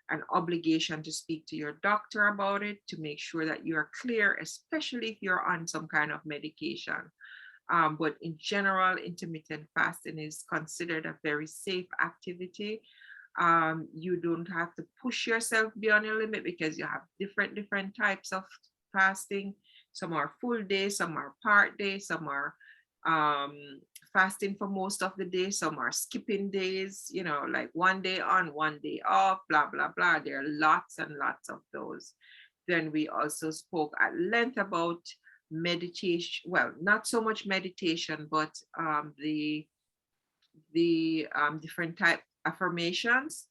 an obligation to speak to your doctor about it to make sure that you are clear, especially if you're on some kind of medication. But in general, intermittent fasting is considered a very safe activity. You don't have to push yourself beyond your limit because you have different types of fasting. Some are full day, some are part day, some are um, fasting for most of the day, some are skipping days, like one day on, one day off, blah, blah, blah. There are lots and lots of those. Then we also spoke at length about meditation. Well, not so much meditation, but the different type affirmations.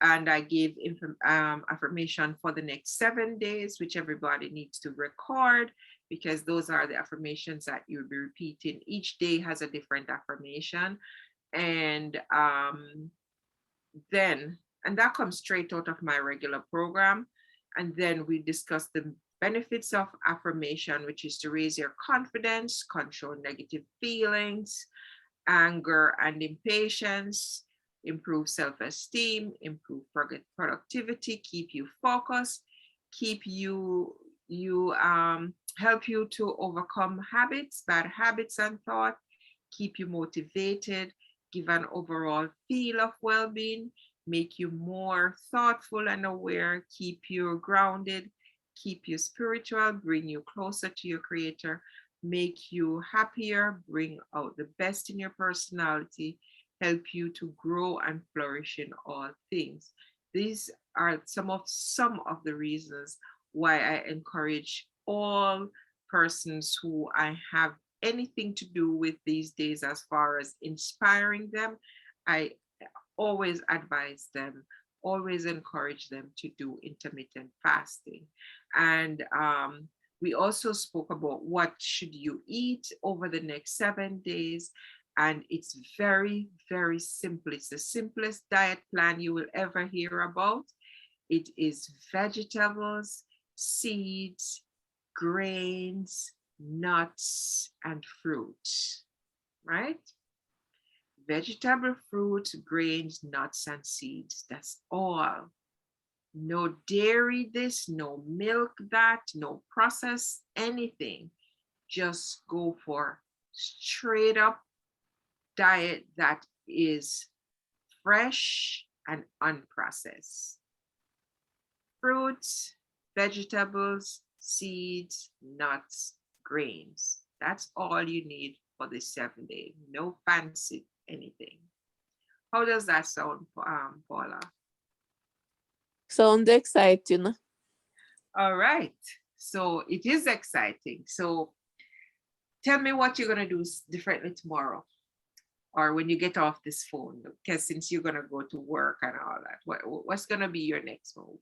And I gave affirmation for the next 7 days, which everybody needs to record because those are the affirmations that you'll be repeating. Each day has a different affirmation. And and that comes straight out of my regular program. And then we discuss the benefits of affirmation, which is to raise your confidence, control negative feelings, anger and impatience, improve self-esteem, improve productivity, keep you focused, keep you help you to overcome habits, bad habits and thought, keep you motivated, give an overall feel of well-being, make you more thoughtful and aware, keep you grounded, keep you spiritual, bring you closer to your creator, make you happier, bring out the best in your personality, help you to grow and flourish in all things. These are some of the reasons why I encourage all persons who I have anything to do with these days as far as inspiring them. I always advise them, always encourage them to do intermittent fasting. And we also spoke about what should you eat over the next 7 days. And it's very, very simple. It's the simplest diet plan you will ever hear about. It is vegetables, seeds, grains, nuts, and fruit, right? Vegetable, fruit, grains, nuts, and seeds. That's all. No dairy this, no milk that, no processed anything. Just go for straight up diet that is fresh and unprocessed. Fruits, vegetables, seeds, nuts, grains. That's all you need for the 7 days. No fancy anything. How does that sound, Paula? Sounds exciting. All right. So it is exciting. So tell me what you're going to do differently tomorrow or when you get off this phone, because since you're going to go to work and all that, what's going to be your next move?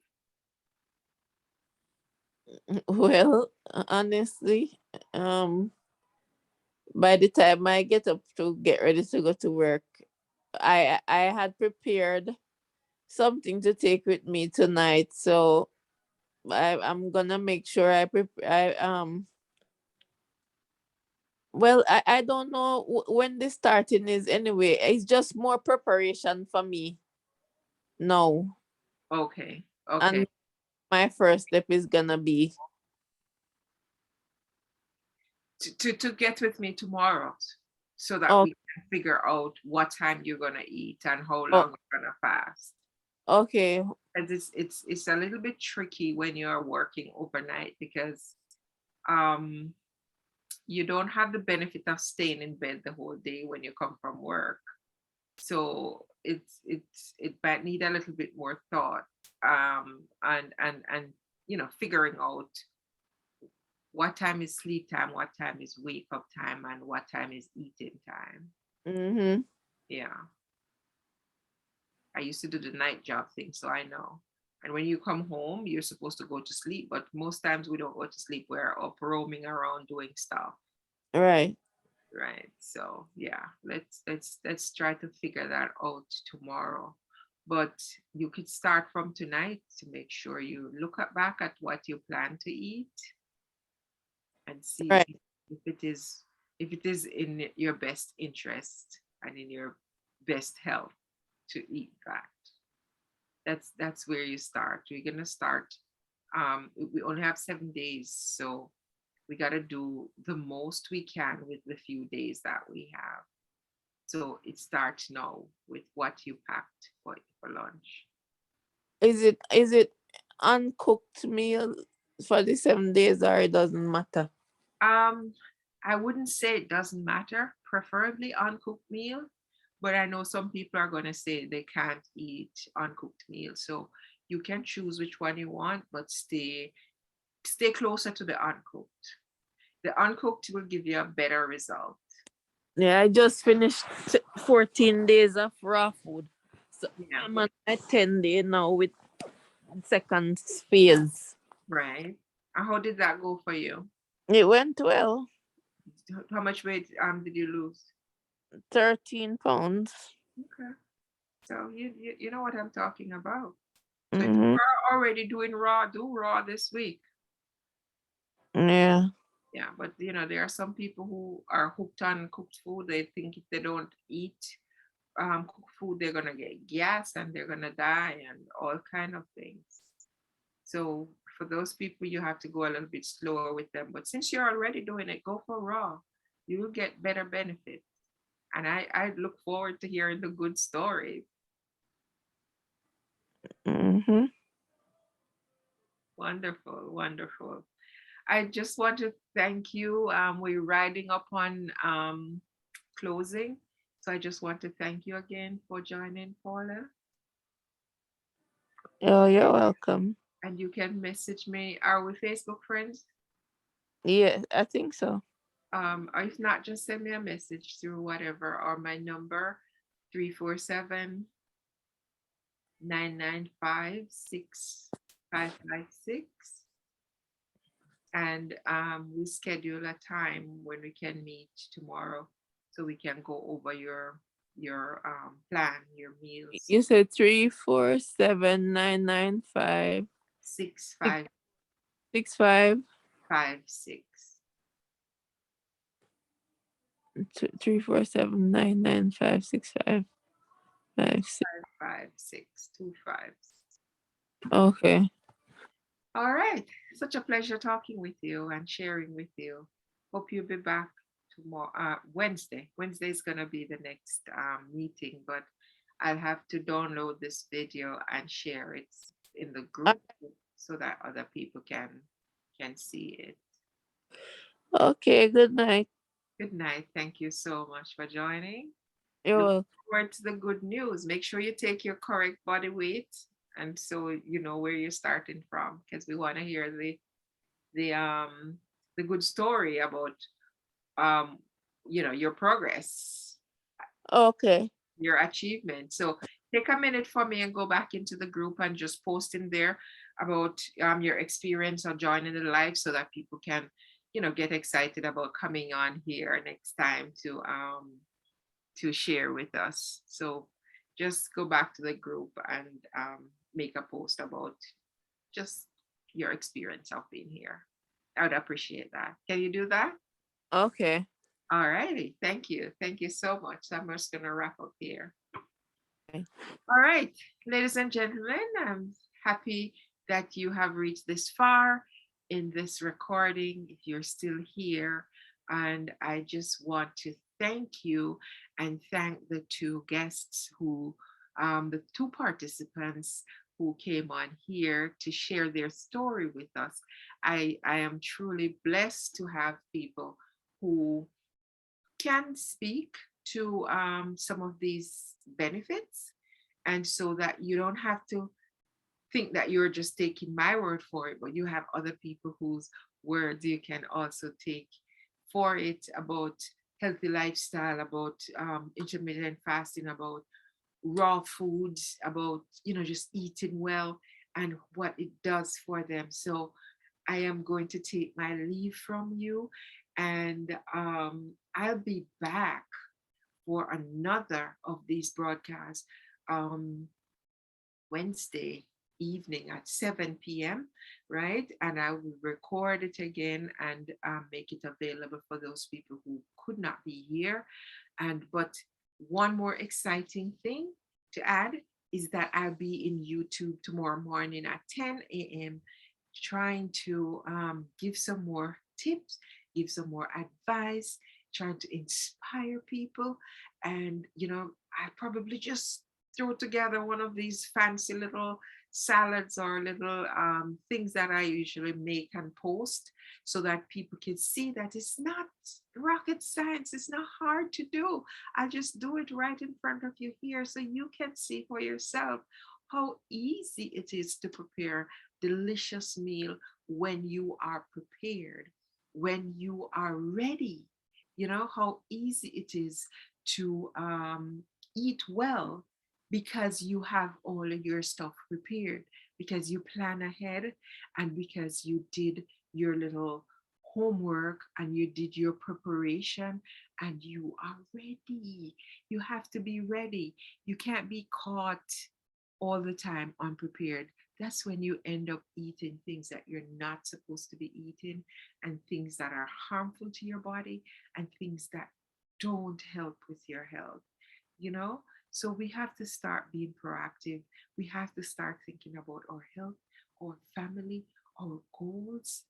Well, honestly, um, by the time I get up to get ready to go to work, I had prepared something to take with me tonight, so I'm gonna make sure I prepare. Well, I don't know when the starting is anyway. It's just more preparation for me now, Okay. Okay. and my first step is gonna be To get with me tomorrow so that oh we can figure out what time you're going to eat and how oh long you're going to fast. okay. And it's a little bit tricky when you're working overnight because um you don't have the benefit of staying in bed the whole day when you come from work. So it might need a little bit more thought, and figuring out what time is sleep time, what time is wake up time, and what time is eating time. Mm-hmm. Yeah, I used to do the night job thing, so I know. And when you come home, you're supposed to go to sleep, but most times we don't go to sleep. We're up roaming around doing stuff, Right. right? So yeah, let's try to figure that out tomorrow. But you could start from tonight to make sure you back at what you plan to eat and see Right. if it is in your best interest and in your best health to eat that. That's where you start. We're gonna start. We only have 7 days, so we gotta do the most we can with the few days that we have. So it starts now with what you packed for lunch. Is it uncooked meal for the 7 days, or it doesn't matter? Um, I wouldn't say it doesn't matter, preferably uncooked meal, but I know some people are going to say they can't eat uncooked meal. So you can choose which one you want, but stay closer to the uncooked. The uncooked will give you a better result. Yeah, I just finished 14 days of raw food. So Yeah, I'm on my 10 day now with second phase. right. And how did that go for you? It went well. How much weight did you lose? 13 pounds. Okay. So you know what I'm talking about. So if you Mm-hmm. are already doing raw, do raw this week. Yeah. Yeah, but there are some people who are hooked on cooked food. They think if they don't eat cooked food, they're gonna get gas and they're gonna die and all kind of things. So For those people, you have to go a little bit slower with them. But since you're already doing it, go for raw. You will get better benefits. And I look forward to hearing the good stories. Mm-hmm. Wonderful, wonderful. I just want to thank you. We're riding up on closing. So I just want to thank you again for joining, Paula. Oh, you're welcome. And you can message me. Are we Facebook friends? Yeah, I think so. Or if not, just send me a message through whatever or my number 347 995 6556. And we schedule a time when we can meet tomorrow so we can go over your plan, your meals. You said 347 995 Six six five six five five six 347 995 6556. 55625. Okay. All right. Such a pleasure talking with you and sharing with you. Hope you'll be back tomorrow, Wednesday. Wednesday is gonna be the next meeting, but I'll have to download this video and share it in the Uh, group so that other people can see it. Okay, good night. Good night. Thank you so much for joining. You're Look welcome. forward to the good news. Make sure you take your correct body weight, and so you know where you're starting from, because we want to hear the good story about um your progress, Okay. your achievement. So take a minute for me and go back into the group and just post in there about your experience on joining the live so that people can get excited about coming on here next time to share with us. So just go back to the group and make a post about just your experience of being here. I would appreciate that. Can you do that? Okay. All righty. Thank you. Thank you so much. So I'm just going to wrap up here. Okay. All right, ladies and gentlemen, I'm happy that you have reached this far in this recording, if you're still here. And I just want to thank you and thank the two guests the two participants who came on here to share their story with us. I am truly blessed to have people who can speak to some of these benefits, and so that you don't have to think that you're just taking my word for it, but you have other people whose words you can also take for it, about healthy lifestyle, about intermittent fasting, about raw foods, about just eating well and what it does for them. So I am going to take my leave from you, and I'll be back for another of these broadcasts um, Wednesday evening at 7 p.m., right? And I will record it again and make it available for those people who could not be here. But one more exciting thing to add is that I'll be in YouTube tomorrow morning at 10 a.m. trying to give some more tips, give some more advice, trying to inspire people. And, I probably just throw together one of these fancy little salads or little things that I usually make and post so that people can see that it's not rocket science. It's not hard to do. I just do it right in front of you here so you can see for yourself how easy it is to prepare delicious meal when you are prepared, when you are ready. You know how easy it is to eat well because you have all of your stuff prepared, because you plan ahead, and because you did your little homework and you did your preparation and you are ready. You have to be ready. You can't be caught all the time unprepared. That's when you end up eating things that you're not supposed to be eating, and things that are harmful to your body, and things that don't help with your health, you know? So we have to start being proactive. We have to start thinking about our health, our family, our goals,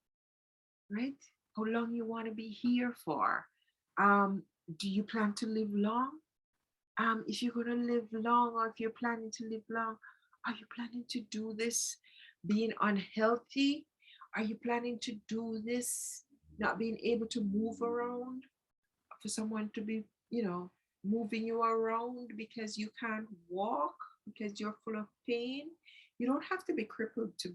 right? How long you want to be here for? Um, do you plan to live long? If you're going to live long, or if you're planning to live long, are you planning to do this being unhealthy? Are you planning to do this not being able to move around? For someone to be, moving you around because you can't walk, because you're full of pain. You don't have to be crippled to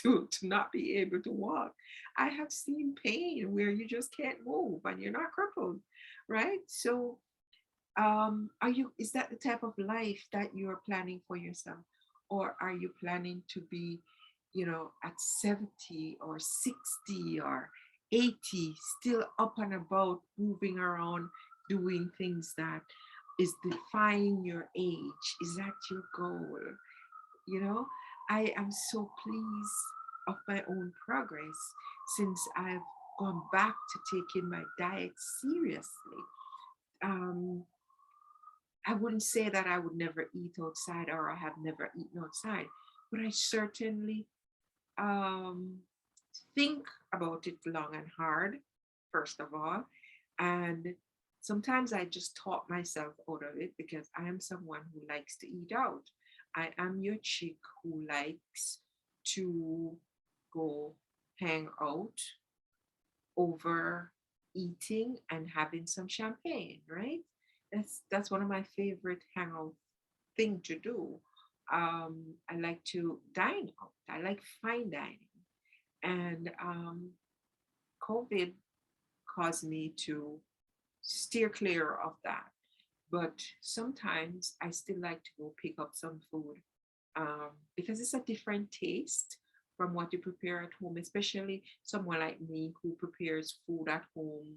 to not be able to walk. I have seen pain where you just can't move and you're not crippled, right? So are you, is that the type of life that you're planning for yourself? Or are you planning to be, at 70 or 60 or 80, still up and about, moving around, doing things that is defying your age? Is that your goal? you know I am so pleased of my own progress since I've gone back to taking my diet seriously. um I wouldn't say that I would never eat outside or I have never eaten outside, but I certainly um, think about it long and hard, first of all. And sometimes I just talk myself out of it because I am someone who likes to eat out. I am your chick who likes to go hang out over eating and having some champagne, right? That's one of my favorite hangout thing to do. I like to dine out. I like fine dining, and COVID caused me to steer clear of that. But sometimes I still like to go pick up some food because it's a different taste from what you prepare at home, especially someone like me who prepares food at home.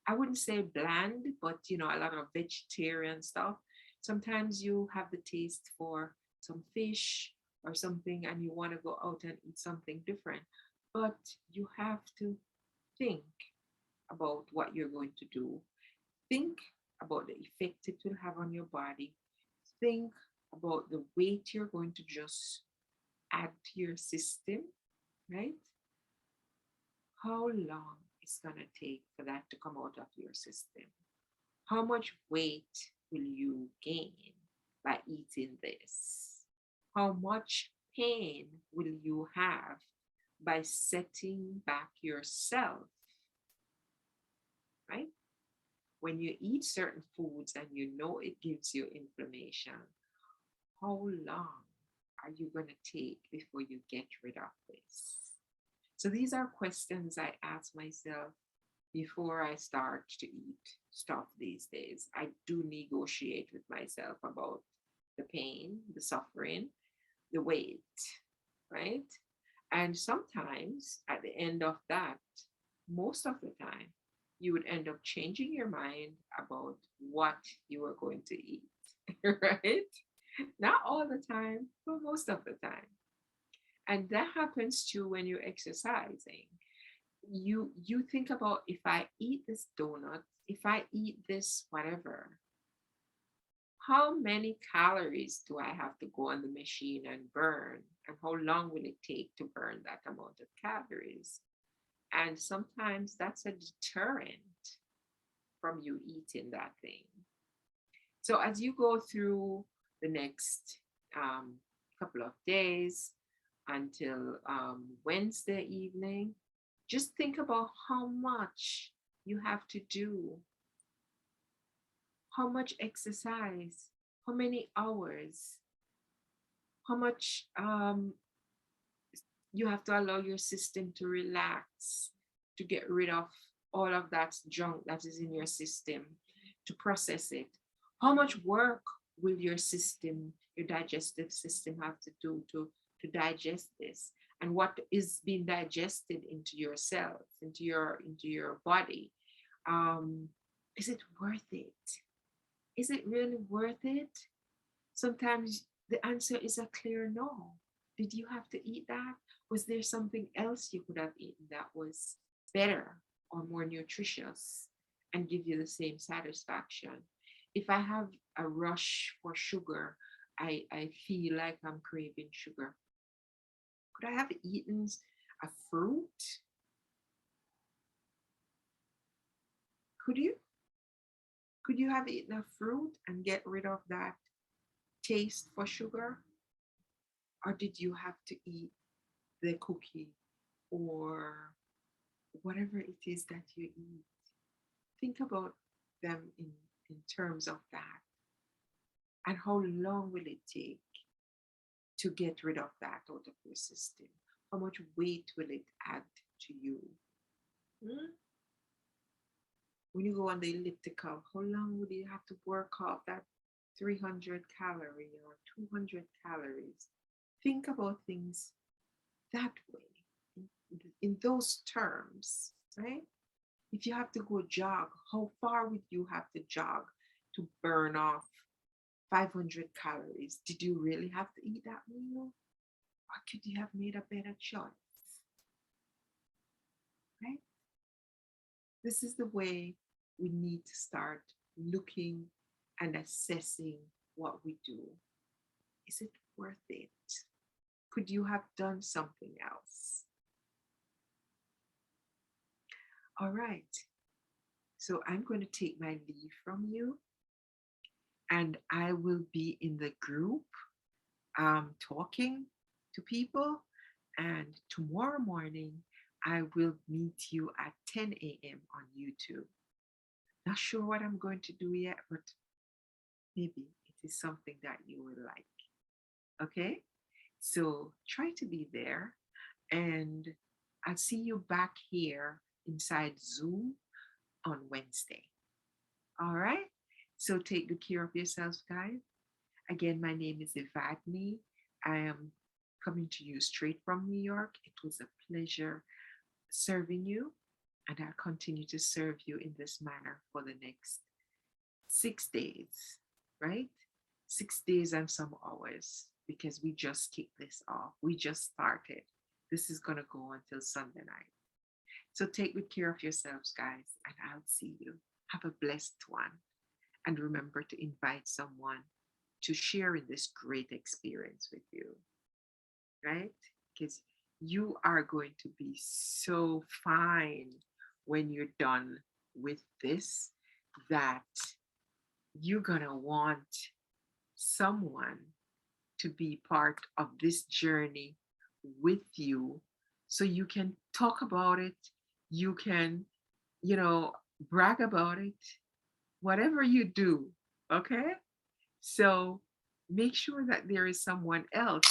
I wouldn't say bland, but a lot of vegetarian stuff. Sometimes you have the taste for some fish or something and you want to go out and eat something different. But you have to think about what you're going to do. Think about the effect it will have on your body. Think about the weight you're going to just add to your system, right? How long it's going to take for that to come out of your system? How much weight will you gain by eating this? How much pain will you have by setting back yourself, right? When you eat certain foods and you know it gives you inflammation, how long are you going to take before you get rid of this? So these are questions I ask myself before I start to eat stuff these days. I do negotiate with myself about the pain, the suffering, the weight, right? And sometimes at the end of that, most of the time, you would end up changing your mind about what you are going to eat, right? Not all the time, but most of the time. And that happens too when you're exercising. You think about, if I eat this donut, if I eat this whatever, how many calories do I have to go on the machine and burn? And how long will it take to burn that amount of calories? And sometimes that's a deterrent from you eating that thing. So as you go through the next um, couple of days until Wednesday evening, just think about how much you have to do, how much exercise, how many hours, how much you have to allow your system to relax, to get rid of all of that junk that is in your system, to process it. How much work will your system, your digestive system, have to do to digest this? And what is being digested into your cells, into your body? Um, is it worth it? Is it really worth it? Sometimes the answer is a clear no. Did you have to eat that? Was there something else you could have eaten that was better or more nutritious and give you the same satisfaction? If I have a rush for sugar, I feel like I'm craving sugar. Could I have eaten a fruit? Could you? Could you have eaten a fruit and get rid of that taste for sugar? Or did you have to eat the cookie or whatever it is that you eat? Think about them in terms of that. And how long will it take to get rid of that out of your system? How much weight will it add to you? Hmm? When you go on the elliptical, how long would you have to work off that 300 calorie or 200 calories? Think about things that way, in those terms, right? If you have to go jog, how far would you have to jog to burn off 500 calories? Did you really have to eat that meal? Or could you have made a better choice? Right? This is the way we need to start looking and assessing what we do. Is it worth it? Could you have done something else? All right. So I'm going to take my leave from you, and I will be in the group talking to people. And tomorrow morning, I will meet you at 10 a.m. on YouTube. Not sure what I'm going to do yet, but maybe it is something that you will like. Okay? So try to be there, and I'll see you back here inside Zoom on Wednesday. All right? So take good care of yourselves, guys. Again, my name is Ivani. I am coming to you straight from New York. It was a pleasure serving you, and I'll continue to serve you in this manner for the next 6 days, right? 6 days and some hours, because we just kicked this off. We just started. This is going to go until Sunday night. So take good care of yourselves, guys, and I'll see you. Have a blessed one. And remember to invite someone to share in this great experience with you, right? Because you are going to be so fine when you're done with this that you're going to want someone to be part of this journey with you so you can talk about it. You can, you know, brag about it, whatever you do. Okay. So make sure that there is someone else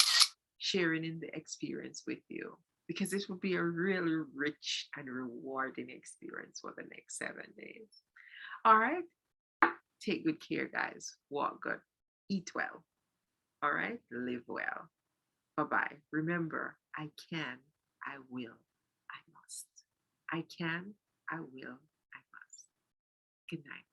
sharing in the experience with you, because this will be a really rich and rewarding experience for the next 7 days. All right. Take good care, guys. Walk good. Eat well. All right. Live well. Bye bye. Remember, I can, I will, I must. I can, I will, I must. Good night.